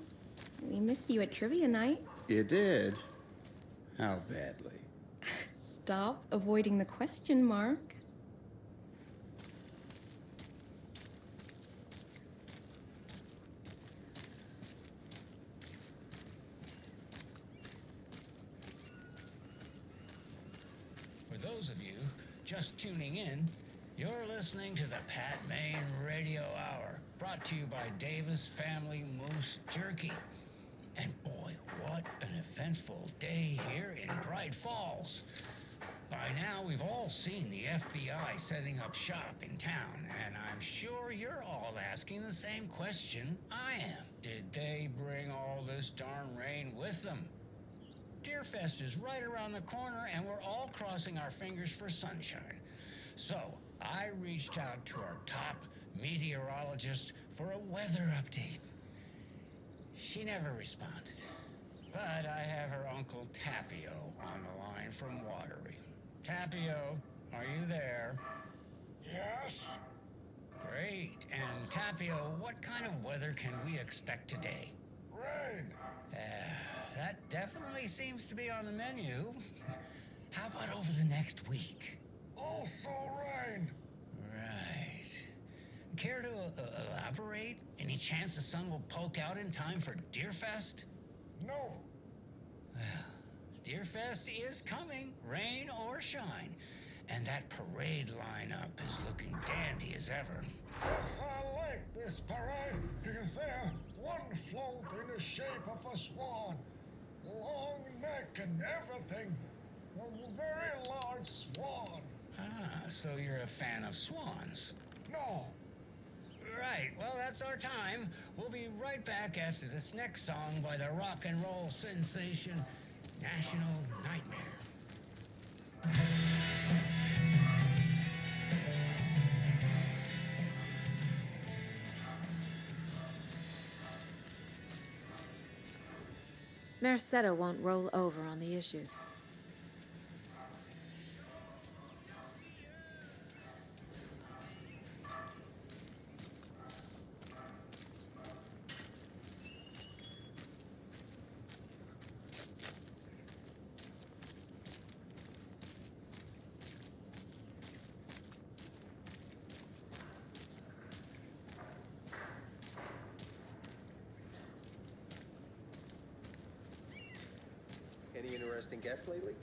We missed you at trivia night. You did? How badly? Stop avoiding the question, Mark. those of you just tuning in, you're listening to the Pat Maine Radio Hour, brought to you by Davis Family Moose Jerky. And boy, what an eventful day here in Bright Falls. By now, we've all seen the FBI setting up shop in town, and I'm sure you're all asking the same question I am. Did they bring all this darn rain with them? Deerfest is right around the corner, and we're all crossing our fingers for sunshine. So, I reached out to our top meteorologist for a weather update. She never responded, but I have her Uncle Tapio on the line from Watery. Tapio, are you there? Yes? Great. And Tapio, what kind of weather can we expect today? Rain. That definitely seems to be on the menu. How about over the next week? Also rain. Right. Care to elaborate? Any chance the sun will poke out in time for Deerfest? No. Well, Deerfest is coming, rain or shine. And that parade lineup is looking dandy as ever. Yes, I like this parade because they're one float in the shape of a swan. Long neck and everything. A very large swan. Ah, so you're a fan of swans? No. Right, well, that's our time. We'll be right back after this next song by the rock and roll sensation, National Nightmare. Merced won't roll over on the issues. Any interesting guests lately?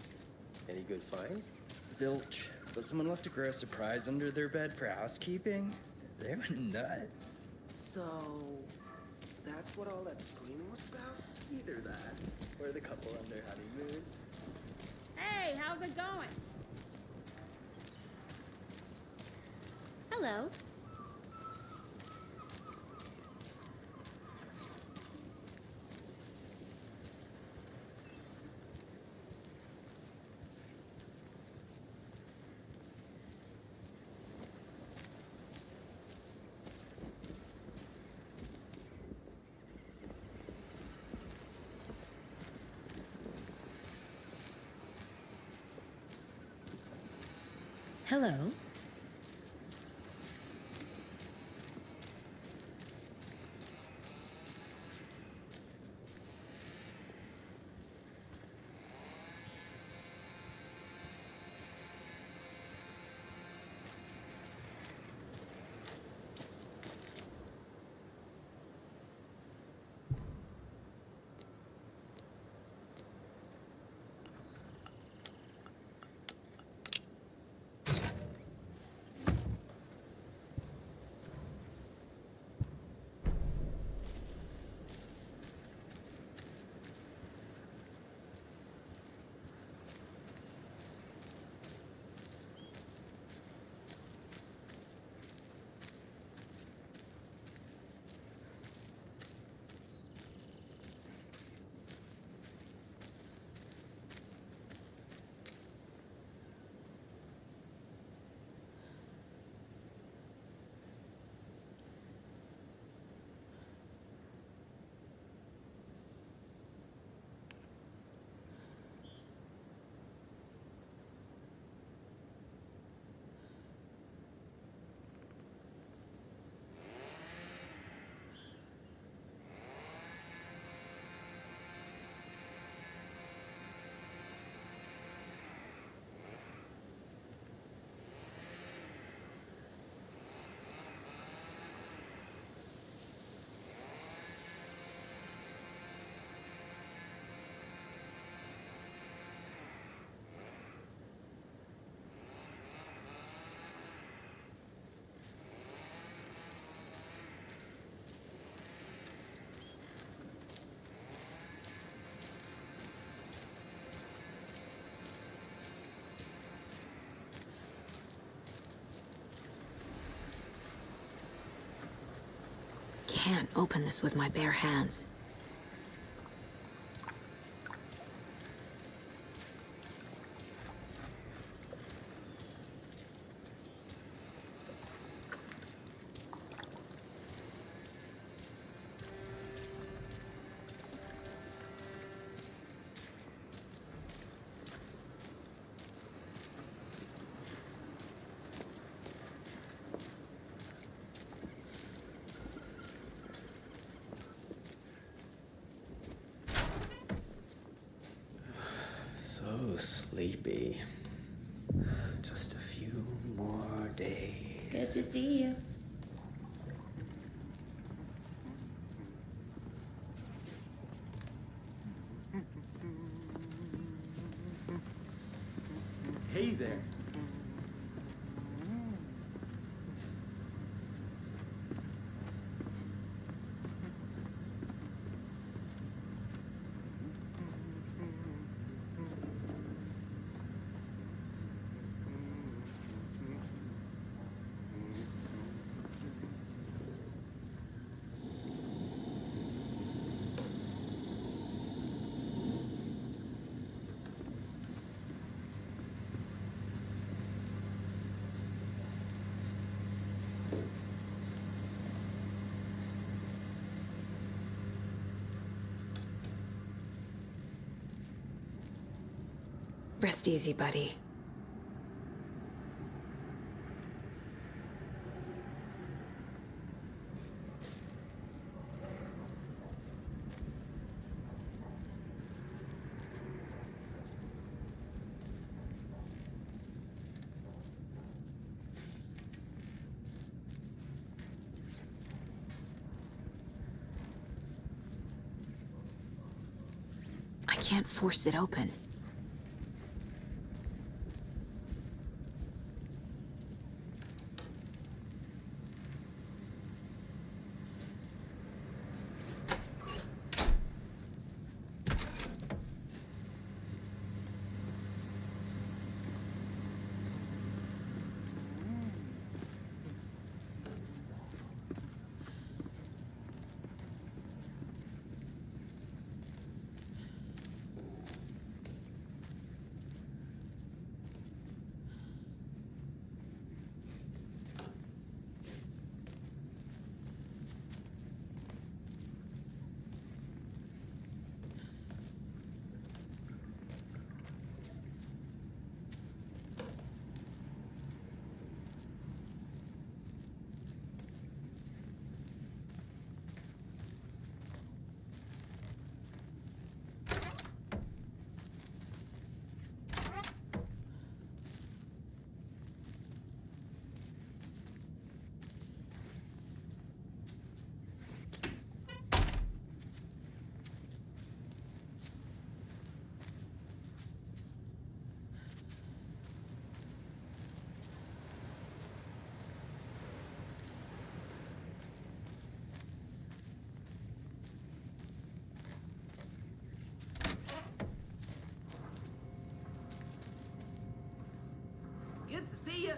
Any good finds? Zilch, but someone left a gross surprise under their bed for housekeeping. They were nuts. So, that's what all that screaming was about? Either that, or the couple on their honeymoon. Hey, how's it going? Hello. Hello. can't open this with my bare hands. So sleepy. Just a few more days. Good to see you. Hey there. Rest easy, buddy. I can't force it open. Good to see you.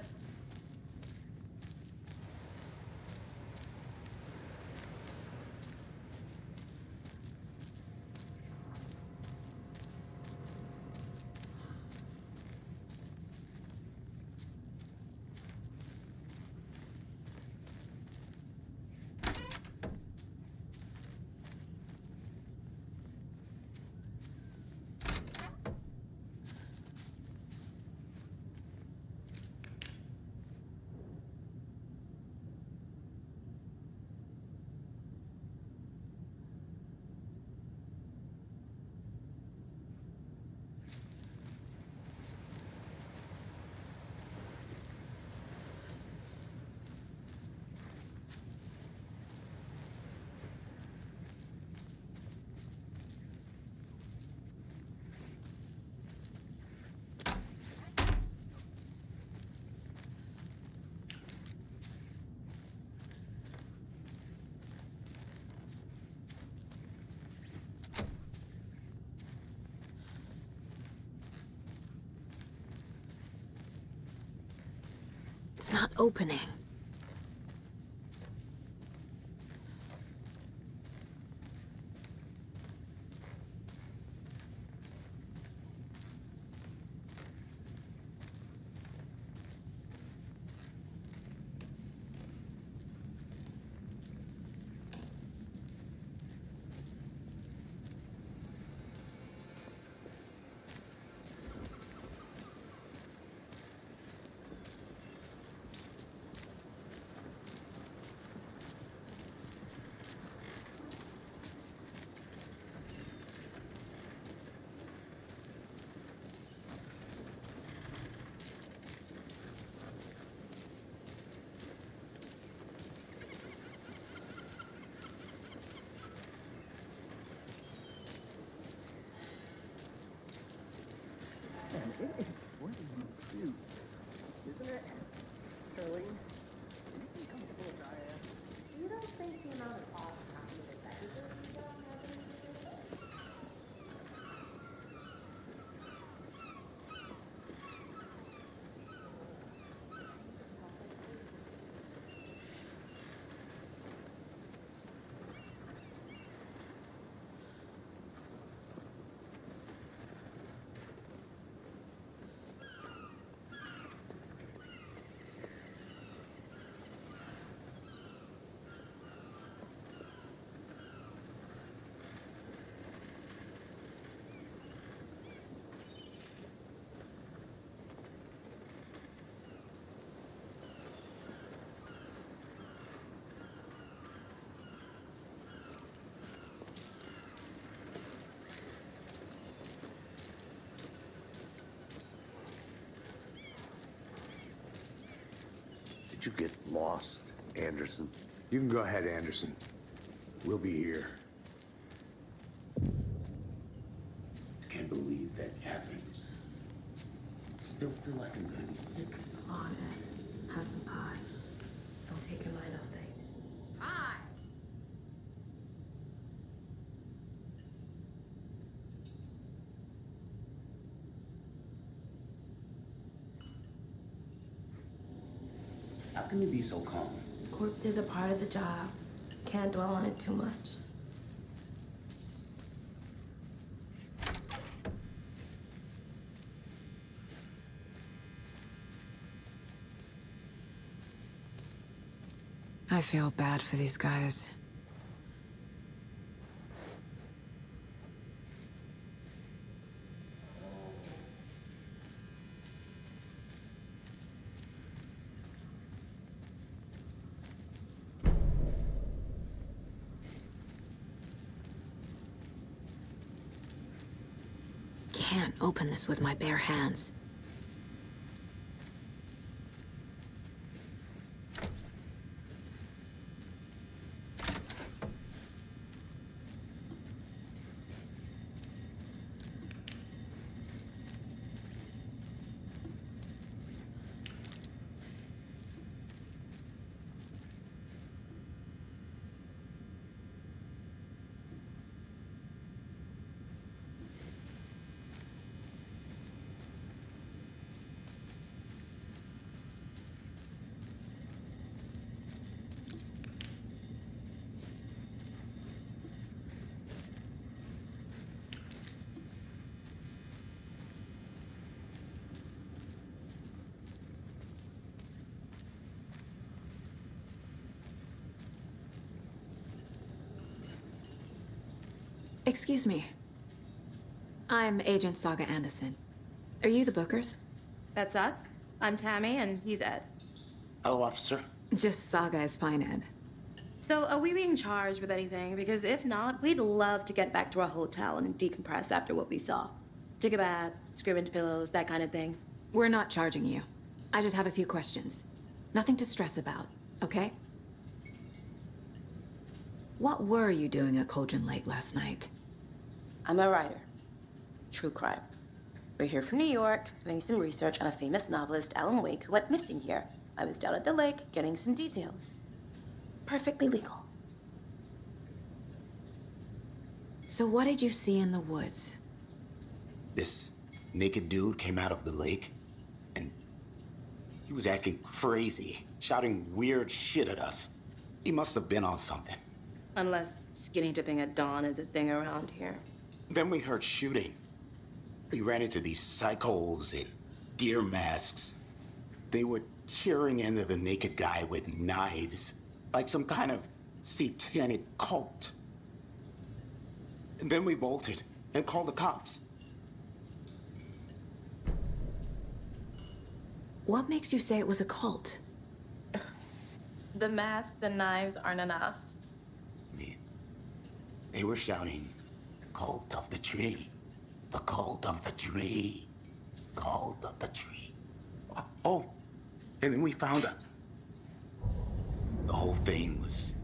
It's not opening. It is sweaty in these suits, isn't it? Charlene, are you pretty comfortable with Diane? You don't think the amount of off copy of executives you don't have anything to do with it? Did you get lost, Anderson? You can go ahead, Anderson. We'll be here. Can't believe that happened. Still feel like I'm gonna be sick. On it. Have some pie. Don't take your mind off things. Hi. How can you be so calm? Corpses are part of the job. Can't dwell on it too much. I feel bad for these guys. Can't open this with my bare hands. Excuse me. I'm Agent Saga Anderson. Are you the Bookers? That's us. I'm Tammy, and he's Ed. Hello, officer. Just Saga is fine, Ed. So, are we being charged with anything? Because if not, we'd love to get back to our hotel and decompress after what we saw. Take a bath, scream into pillows, that kind of thing. We're not charging you. I just have a few questions. Nothing to stress about, okay? What were you doing at Cauldron Lake last night? I'm a writer. True crime. We're here from New York, doing some research on a famous novelist, Alan Wake, who went missing here. I was down at the lake, getting some details. Perfectly legal. So what did you see in the woods? This naked dude came out of the lake, and he was acting crazy, shouting weird shit at us. He must have been on something. Unless skinny dipping at dawn is a thing around here. Then we heard shooting. We ran into these psychos in deer masks. They were tearing into the naked guy with knives, like some kind of satanic cult. And then we bolted and called the cops. What makes you say it was a cult? The masks and knives aren't enough. They were shouting, "Cult of the tree, the cult of the tree, cult of the tree." Oh, and then we found out. The whole thing was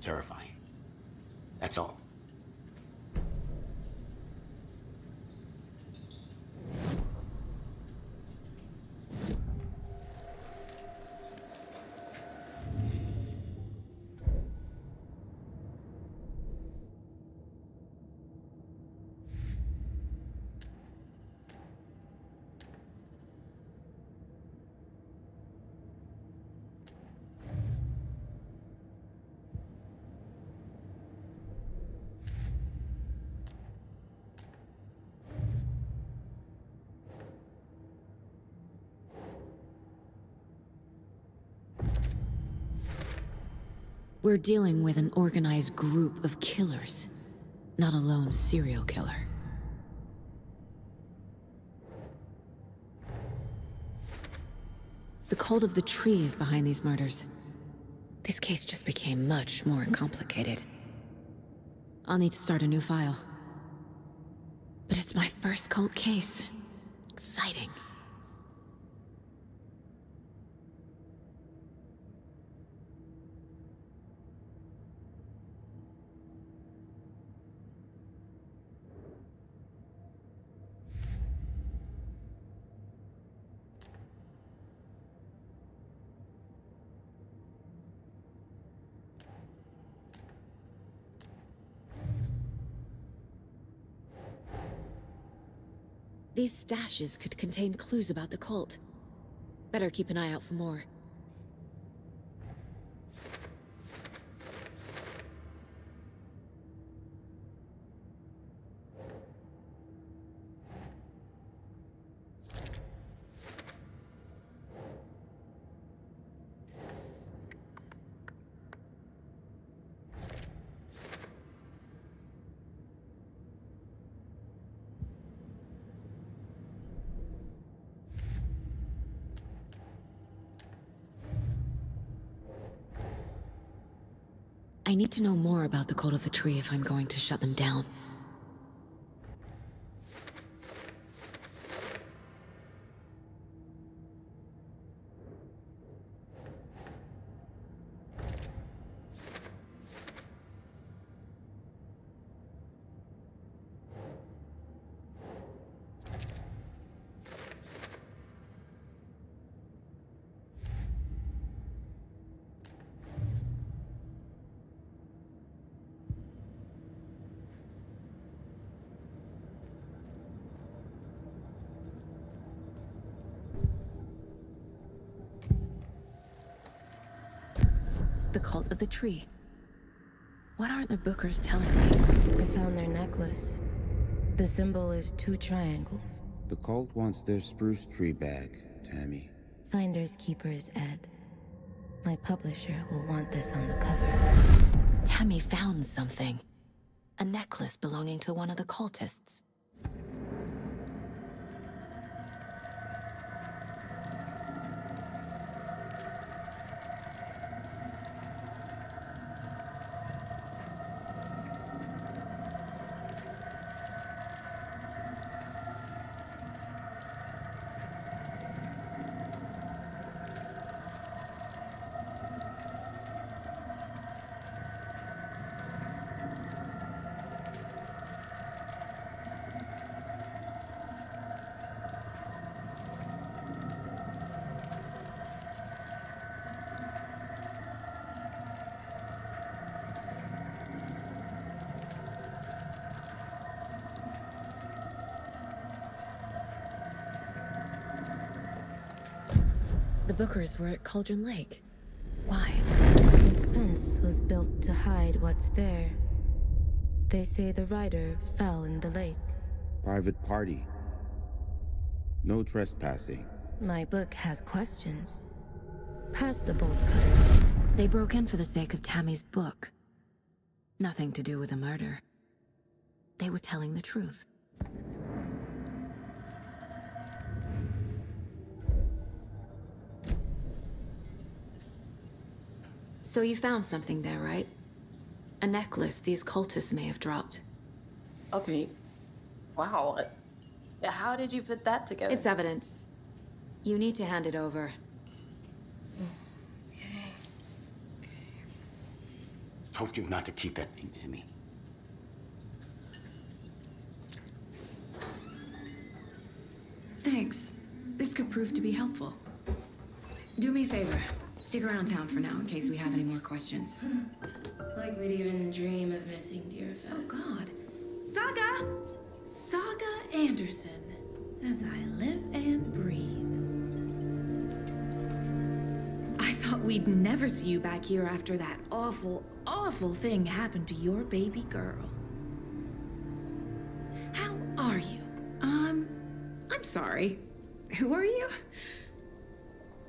terrifying. That's all. We're dealing with an organized group of killers, not a lone serial killer. The cult of the tree is behind these murders. This case just became much more complicated. I'll need to start a new file. But it's my first cult case. Exciting. These stashes could contain clues about the cult. Better keep an eye out for more. I need to know more about the cult of the tree if I'm going to shut them down. The cult of the tree. What aren't the Bookers telling me? I found their necklace. The symbol is 2 triangles. The cult wants their spruce tree back, Tammy. Finders keepers, Ed. My publisher will want this on the cover. Tammy found something. A necklace belonging to one of the cultists. The Bookers were at Cauldron Lake. Why? The fence was built to hide what's there. They say the rider fell in the lake. Private party. No trespassing. My book has questions. Past the bolt cutters. They broke in for the sake of Tammy's book. Nothing to do with a murder. They were telling the truth. So you found something there, right? A necklace these cultists may have dropped. Okay. Wow. How did you put that together? It's evidence. You need to hand it over. Told you not to keep that thing, Timmy. Thanks. This could prove to be helpful. Do me a favor. Stick around town for now in case we have any more questions. Like we'd even dream of missing DLSS. Oh, God. Saga! Saga Anderson. As I live and breathe. I thought we'd never see you back here after that awful, awful thing happened to your baby girl. How are you? I'm sorry. Who are you?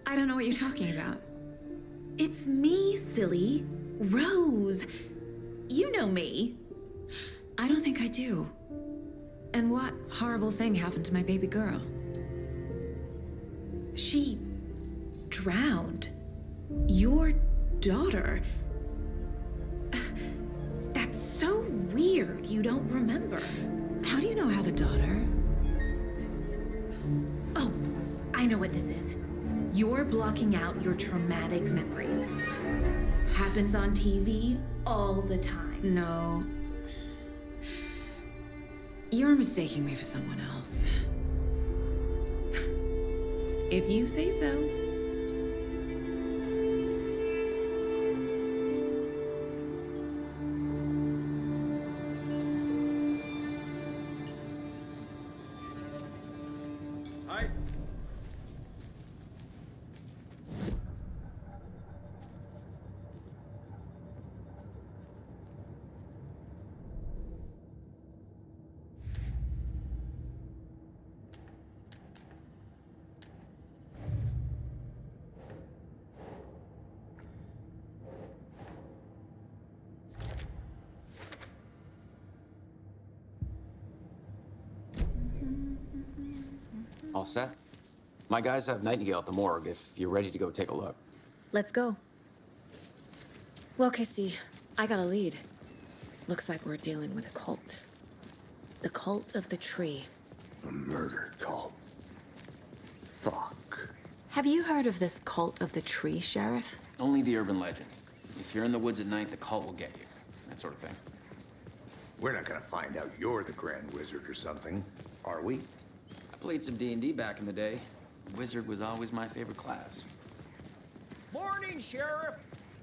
I don't know what you're talking about. It's me, silly. Rose, you know me. I don't think I do. And what horrible thing happened to my baby girl? She drowned. Your daughter. That's so weird you don't remember. How do you know I have a daughter? Oh, I know what this is. You're blocking out your traumatic memories. Happens on TV all the time. No. You're mistaking me for someone else. If you say so. Hi. All set? My guys have Nightingale at the morgue if you're ready to go take a look. Let's go. Well, Casey, I got a lead. Looks like we're dealing with a cult. The cult of the tree. A murder cult. Fuck. Have you heard of this cult of the tree, Sheriff? Only the urban legend. If you're in the woods at night, the cult will get you. That sort of thing. We're not gonna find out you're the Grand Wizard or something, are we? I played some D&D back in the day. Wizard was always my favorite class. Morning, Sheriff.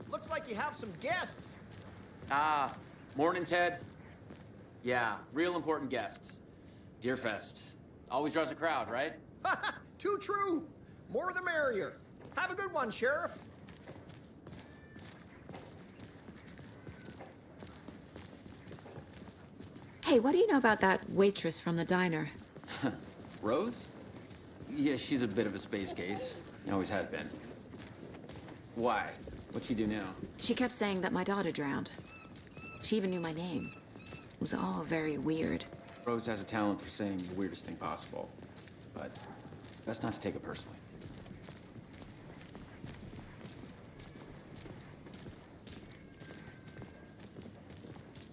Looks like you have some guests. Ah, morning, Ted. Yeah, real important guests. Deerfest. Always draws a crowd, right? Too true. More the merrier. Have a good one, Sheriff. Hey, what do you know about that waitress from the diner? Rose? Yeah, she's a bit of a space case. Always has been. Why? What'd she do now? She kept saying that my daughter drowned. She even knew my name. It was all very weird. Rose has a talent for saying the weirdest thing possible. But it's best not to take it personally.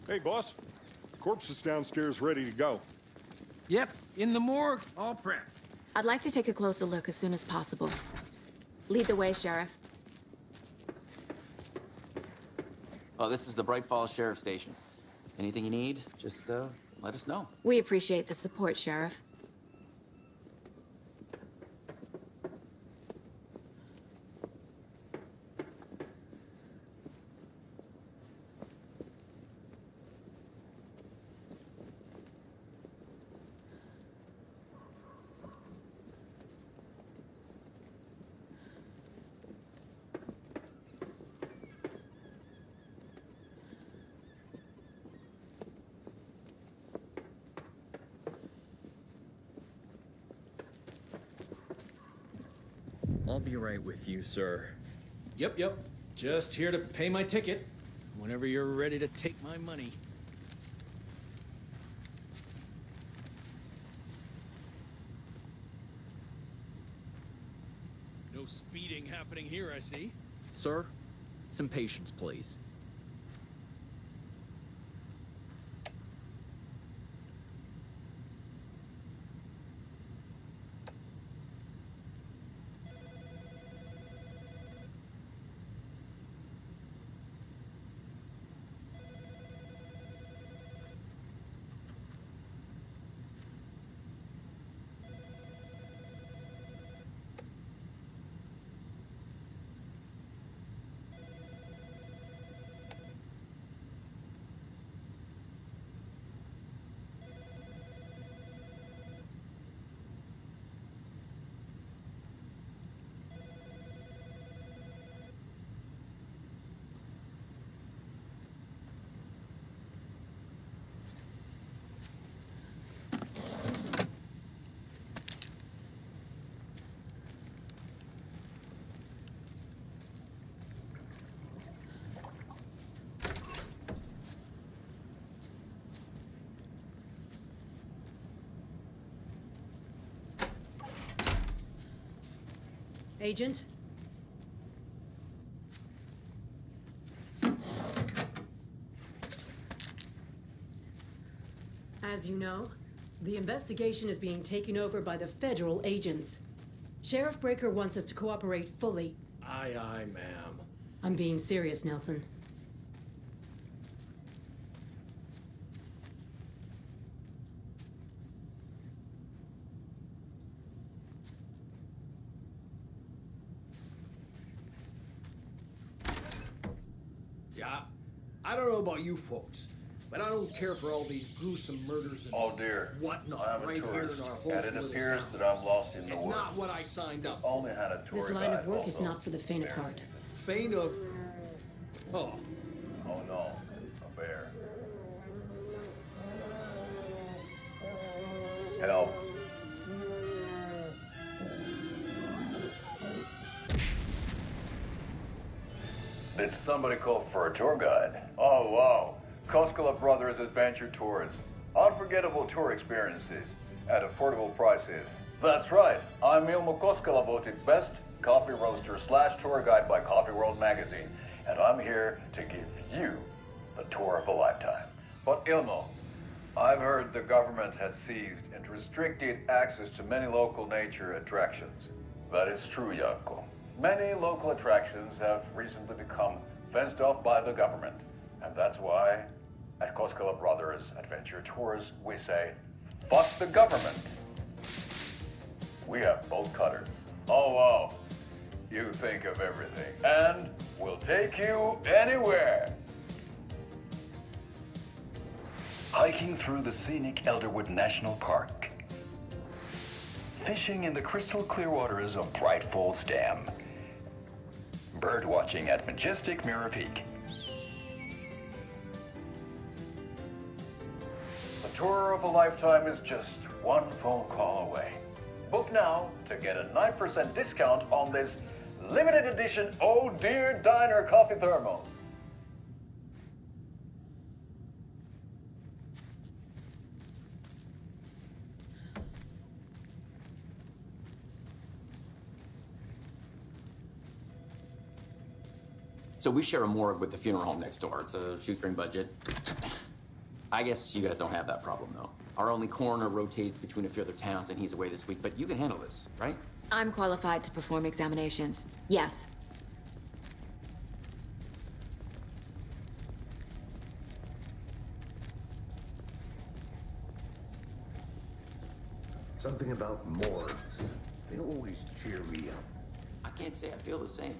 Hey, boss. Corpse is downstairs ready to go. Yep, in the morgue, all prepped. I'd like to take a closer look as soon as possible. Lead the way, Sheriff. Oh, this is the Bright Falls Sheriff Station. Anything you need, just let us know. We appreciate the support, Sheriff. I'll be right with you, sir. Yep. Just here to pay my ticket. Whenever you're ready to take my money. No speeding happening here, I see. Sir, some patience, please. Agent? As you know, the investigation is being taken over by the federal agents. Sheriff Breaker wants us to cooperate fully. Aye, aye, ma'am. I'm being serious, Nelson. Yeah, I don't know about you folks, but I don't care for all these gruesome murders and whatnot I'm a right here tourist, in our whole and it little appears town. that I'm lost in the It's woods. not what I signed up for. Only had a tour This line of guide work is also. not for the faint of heart. Faint of... Oh. Oh no, a bear. Help. Did somebody call for a tour guide? Oh, wow. Koskela Brothers Adventure Tours. Unforgettable tour experiences at affordable prices. That's right. I'm Ilmo Koskela, voted best coffee roaster / tour guide by Coffee World magazine. And I'm here to give you the tour of a lifetime. But Ilmo, I've heard the government has seized and restricted access to many local nature attractions. That is true, Janko. Many local attractions have recently become fenced off by the government. And that's why, at Koskela Brothers Adventure Tours, we say, fuck the government. We have bolt cutters. Oh, wow. You think of everything. And we'll take you anywhere. Hiking through the scenic Elderwood National Park. Fishing in the crystal clear waters of Bright Falls Dam. Bird watching at majestic Mirror Peak. The tour of a lifetime is just one phone call away. Book now to get a 9% discount on this limited edition Oh Dear Diner coffee thermos. So we share a morgue with the funeral home next door. It's a shoestring budget. I guess you guys don't have that problem, though. Our only coroner rotates between a few other towns, and he's away this week, but you can handle this, right? I'm qualified to perform examinations. Yes. Something about morgues. They always cheer me up. I can't say I feel the same.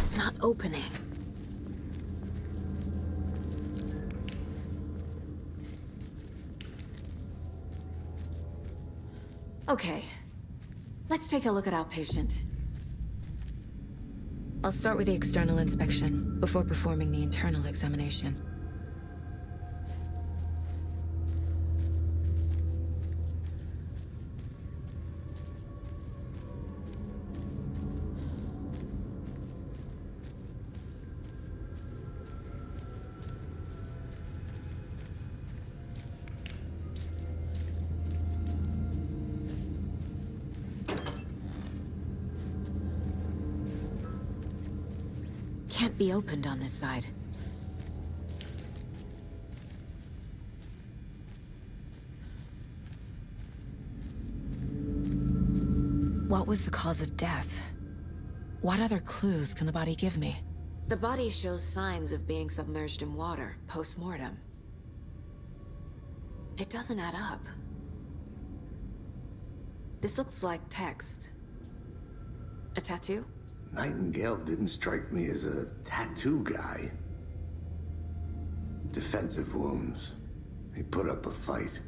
It's not opening. Okay. Let's take a look at our patient. I'll start with the external inspection before performing the internal examination. Can't be opened on this side. What was the cause of death? What other clues can the body give me? The body shows signs of being submerged in water, post-mortem. It doesn't add up. This looks like text. A tattoo? Nightingale didn't strike me as a tattoo guy. Defensive wounds. He put up a fight.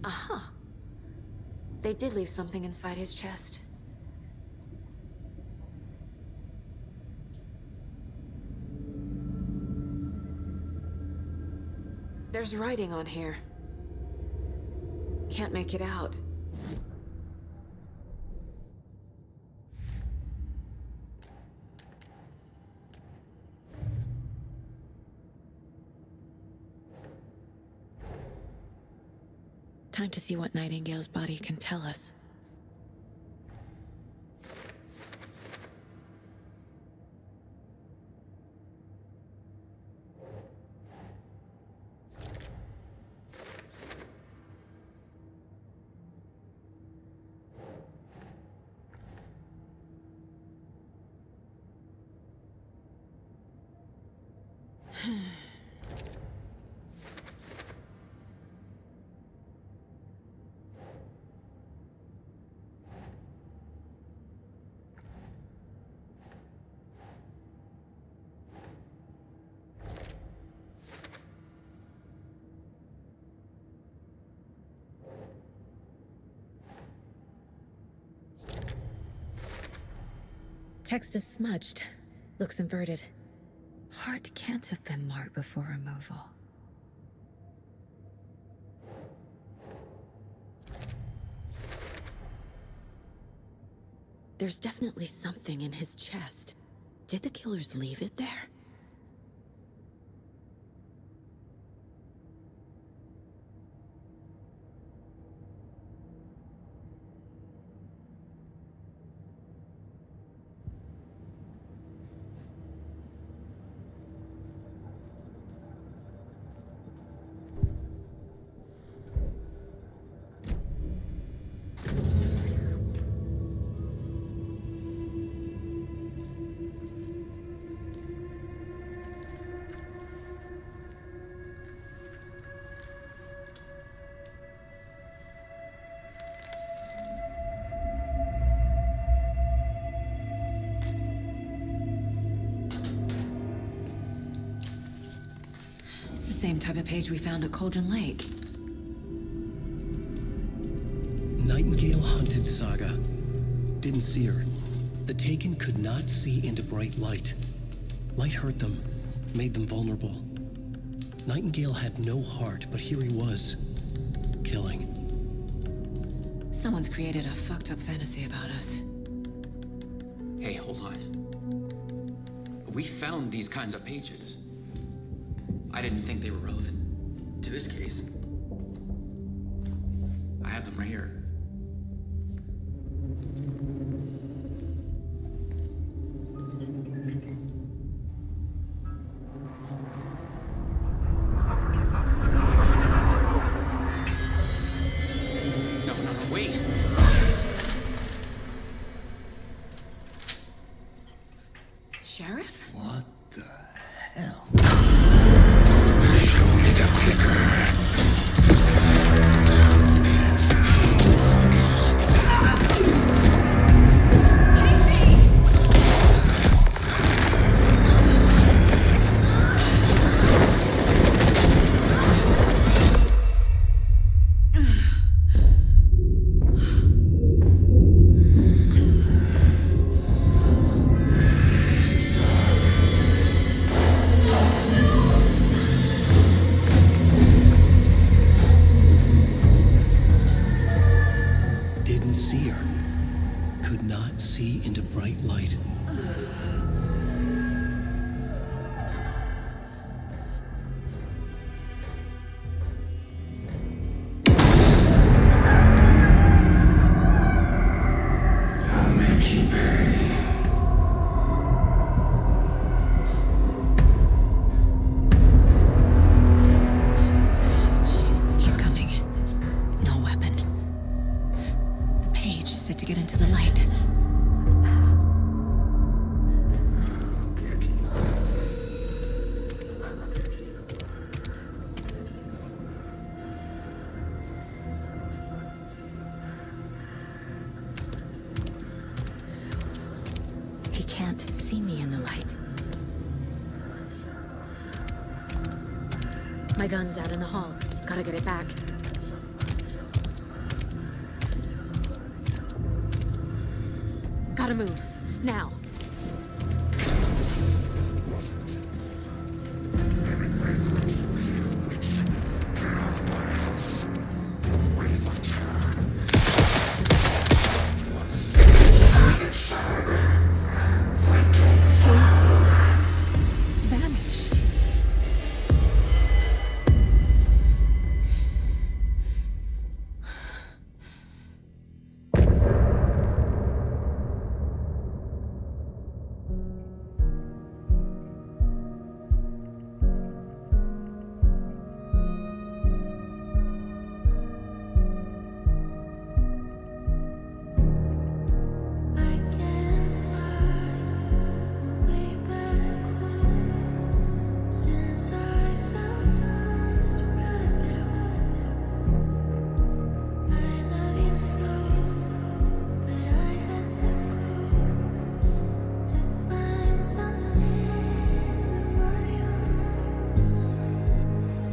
Aha. They did leave something inside his chest. There's writing on here. Can't make it out. Time to see what Nightingale's body can tell us. Text is smudged. Looks inverted. Heart can't have been marked before removal. There's definitely something in his chest. Did the killers leave it there? Same type of page we found at Cauldron Lake. Nightingale hunted Saga. Didn't see her. The Taken could not see into bright light. Light hurt them, made them vulnerable. Nightingale had no heart, but here he was, killing. Someone's created a fucked up fantasy about us. Hey, hold on. We found these kinds of pages. I didn't think they were relevant to this case. I have them right here. No, wait! Sheriff? What the hell? Didn't see her. Could not see into bright light. I'll make you pay. He's coming. No weapon. The page set to get into the light. gun's out in the hall. Gotta get it back. Gotta move. Now. Vanished. Since I fell down this rabbit hole, I love you so, but I had to go to find something of my own.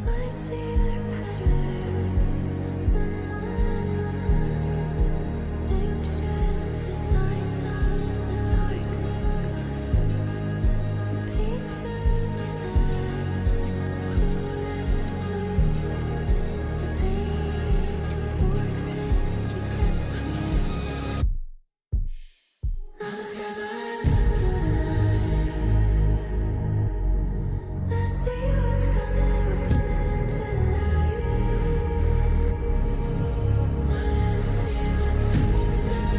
I see their pattern in my mind, anxious designs of the darkest kind, piece together. Clueless blue to paint a portrait to capture. I was running through the night. I see what's coming into the light. Now there's to see what's inside.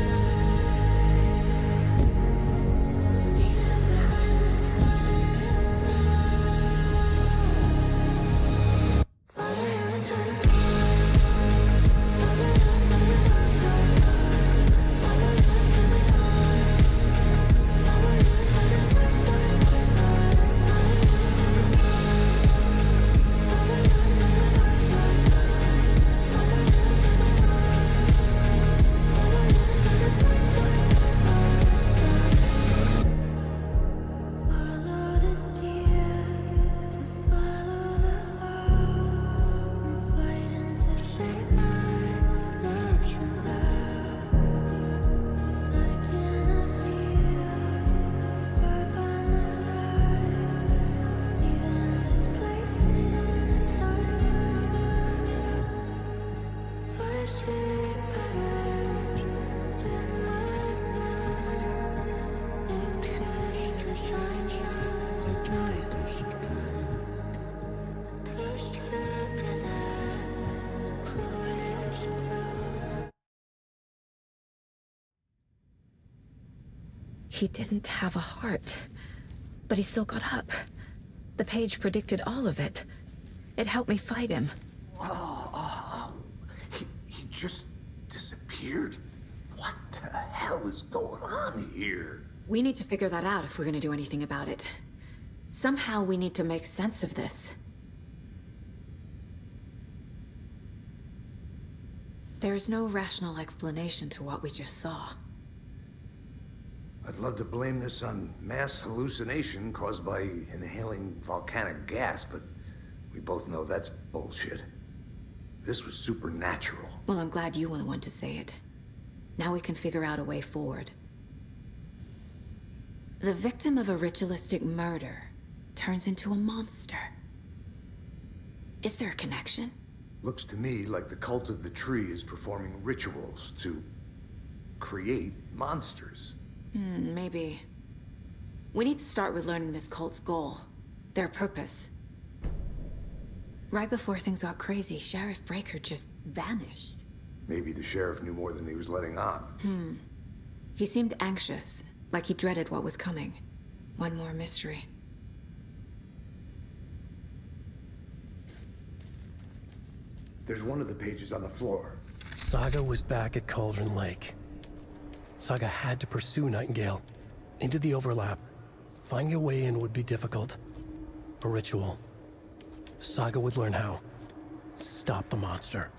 Leaving behind this fire. Follow you into the dark. Follow you into the dark, dark, dark. Follow you into the dark. Follow you into the dark, dark, dark, dark. Follow you into the dark. Follow you into the dark, dark, dark. Follow you into the dark. Follow you into the dark, dark, dark, dark. Follow the deer to follow the owl. I'm fighting to save my love's alive. I cannot feel right by my side, even in this place inside my mind. I see patterns in my mind, anxious designs of the darkest kind. Piece together, clueless blue. He didn't have a heart, but he still got up. The page predicted all of it. It helped me fight him. He just disappeared? What the hell is going on here? We need to figure that out if we're gonna do anything about it. Somehow we need to make sense of this. There's no rational explanation to what we just saw. I'd love to blame this on mass hallucination caused by inhaling volcanic gas, but we both know that's bullshit. This was supernatural. Well, I'm glad you were the one to say it. Now we can figure out a way forward. The victim of a ritualistic murder turns into a monster. Is there a connection? Looks to me like the cult of the tree is performing rituals to create monsters. Maybe. We need to start with learning this cult's goal. Their purpose. Right before things got crazy, Sheriff Breaker just vanished. Maybe the sheriff knew more than he was letting on. He seemed anxious, like he dreaded what was coming. One more mystery. There's one of the pages on the floor. Saga was back at Cauldron Lake. Saga had to pursue Nightingale. Into the overlap. Finding a way in would be difficult. A ritual. Saga would learn how. Stop the monster.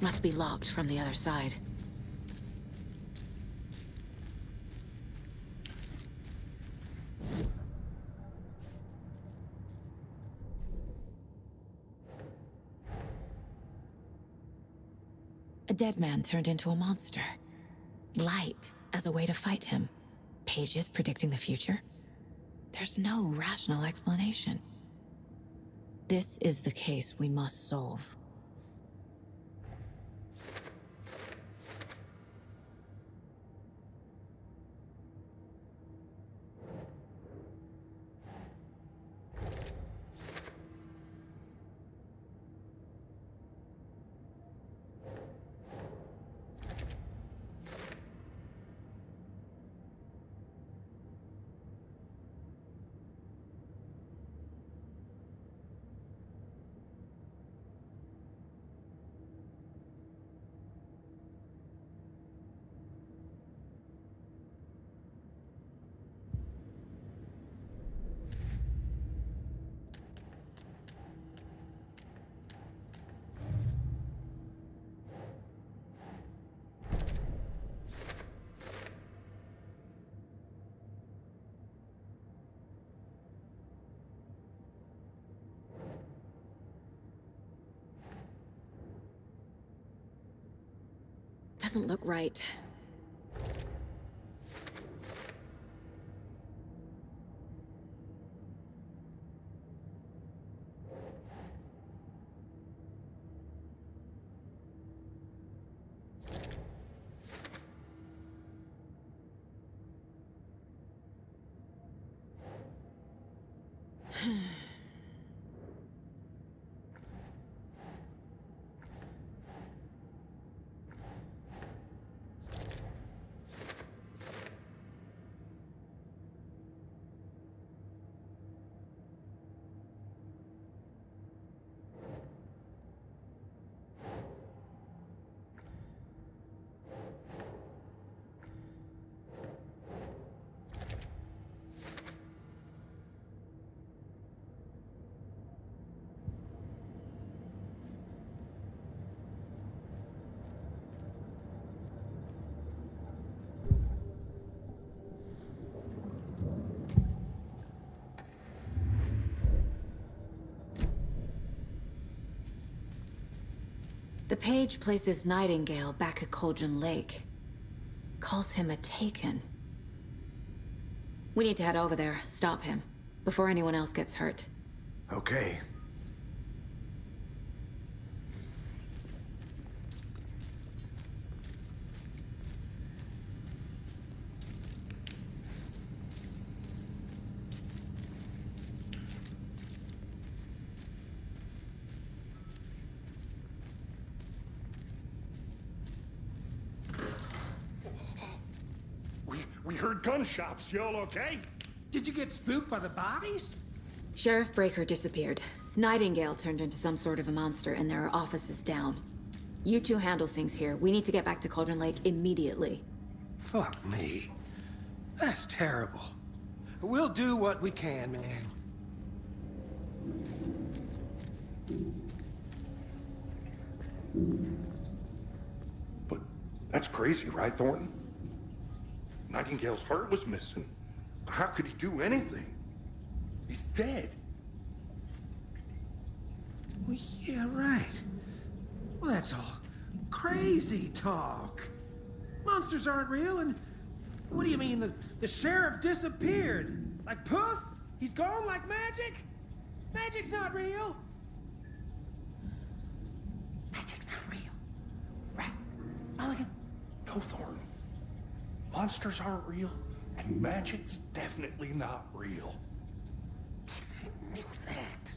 Must be locked from the other side. A dead man turned into a monster. Light as a way to fight him. Pages predicting the future. There's no rational explanation. This is the case we must solve. Doesn't look right. The page places Nightingale back at Cauldron Lake. Calls him a Taken. We need to head over there, stop him, before anyone else gets hurt. Okay. We heard gunshots. Y'all okay? Did you get spooked by the bodies? Sheriff Breaker disappeared. Nightingale turned into some sort of a monster, and there are offices down. You two handle things here. We need to get back to Cauldron Lake immediately. Fuck me. That's terrible. We'll do what we can, man. But that's crazy, right, Thornton? Nightingale's heart was missing. How could he do anything? He's dead. Well, yeah, right. Well, that's all crazy talk. Monsters aren't real, and what do you mean the sheriff disappeared? Like poof? He's gone like magic? Magic's not real. Magic's not real. Right, Mulligan? No, Thornton. Monsters aren't real, and magic's definitely not real. I knew that.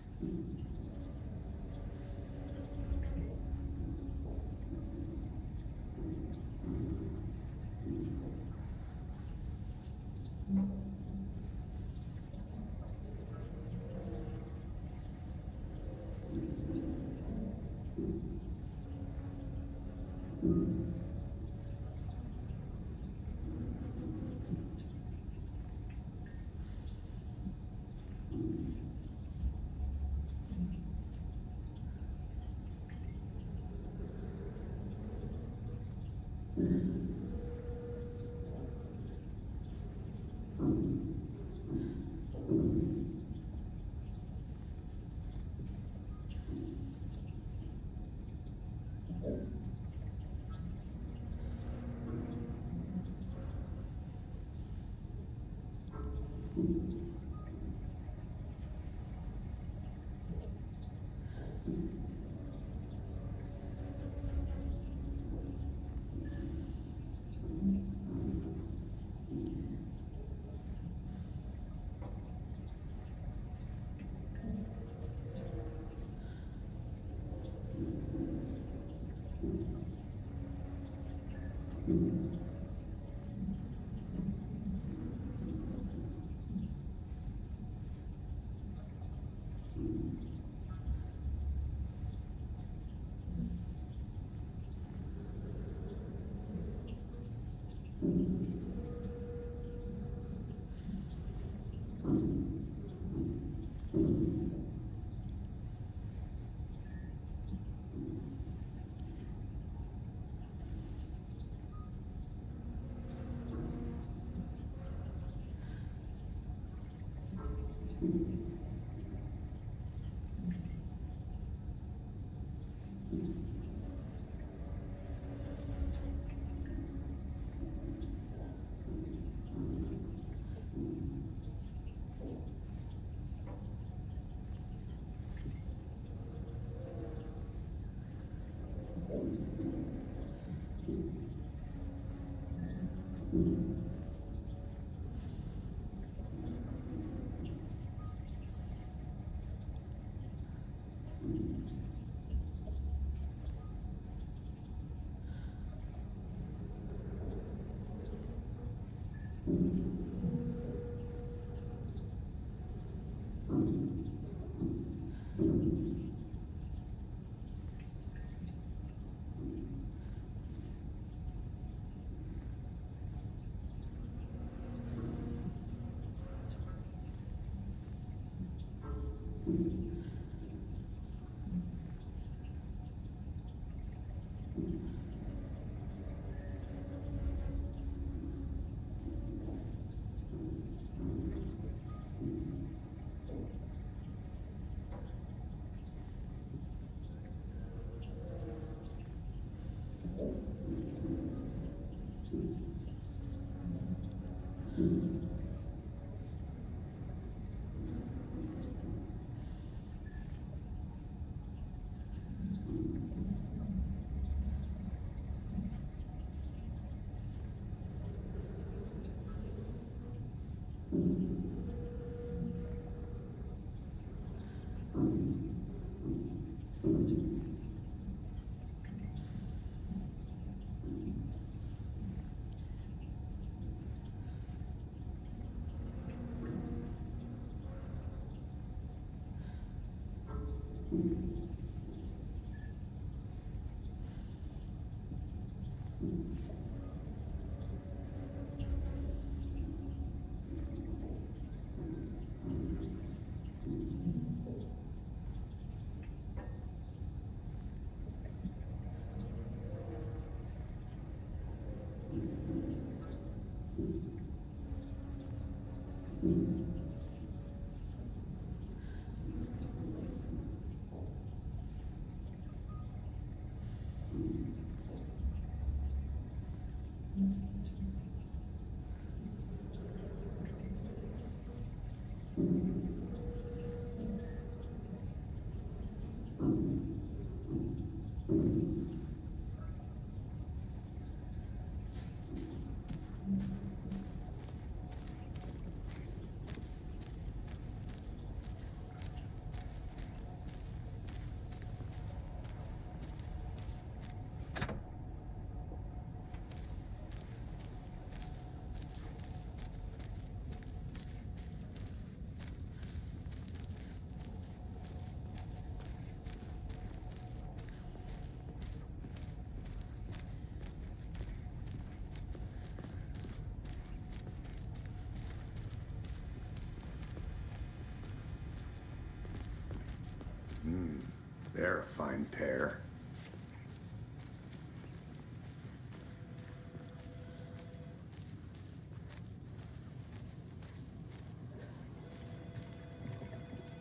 They're a fine pair.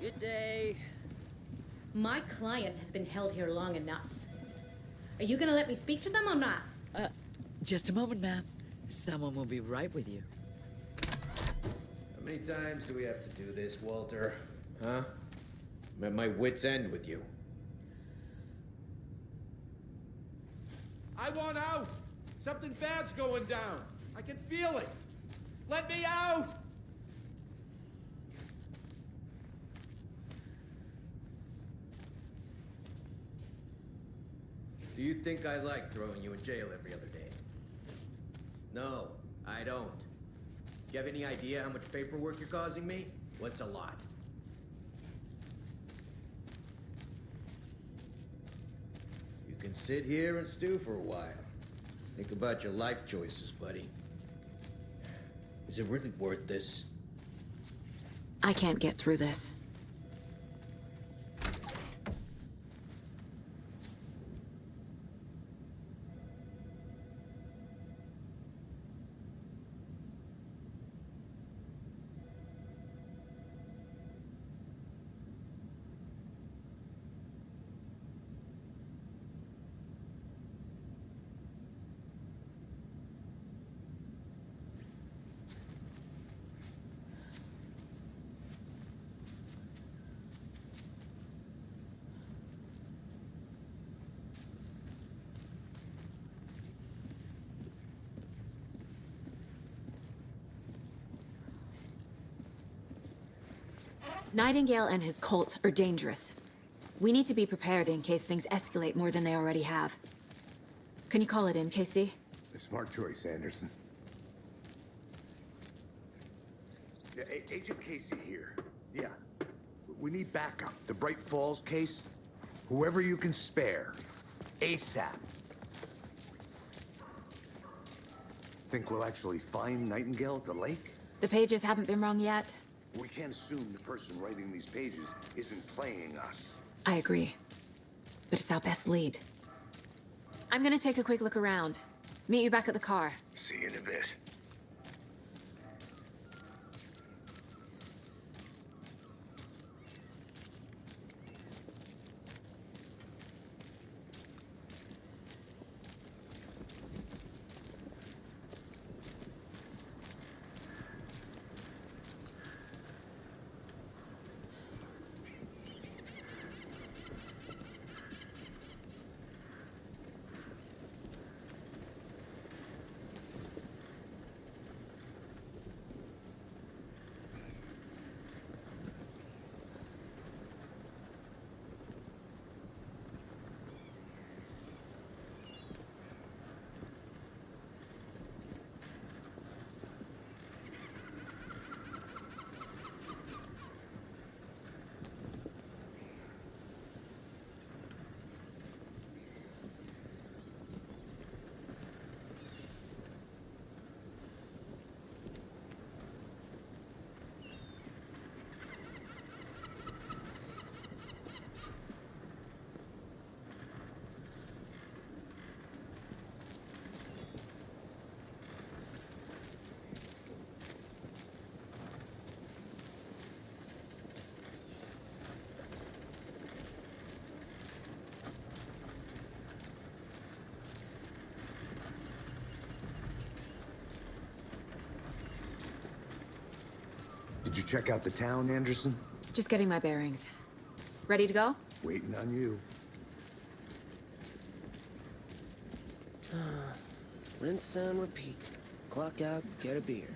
Good day. My client has been held here long enough. Are you gonna let me speak to them or not? Just a moment, ma'am. Someone will be right with you. How many times do we have to do this, Walter? Huh? I'm at my wit's end with you. I want out! Something bad's going down. I can feel it. Let me out! Do you think I like throwing you in jail every other day? No, I don't. Do you have any idea how much paperwork you're causing me? What's a lot? You can sit here and stew for a while. Think about your life choices, buddy. Is it really worth this? I can't get through this. Nightingale and his cult are dangerous. We need to be prepared in case things escalate more than they already have. Can you call it in, KC? A smart choice, Anderson. Yeah, Agent Casey here. Yeah. We need backup. The Bright Falls case? Whoever you can spare. ASAP. Think we'll actually find Nightingale at the lake? The pages haven't been rung yet. We can't assume the person writing these pages isn't playing us. I agree. But it's our best lead. I'm gonna take a quick look around. Meet you back at the car. See you in a bit. Did you check out the town, Anderson? Just getting my bearings. Ready to go? Waiting on you. Rinse and repeat. Clock out, get a beer.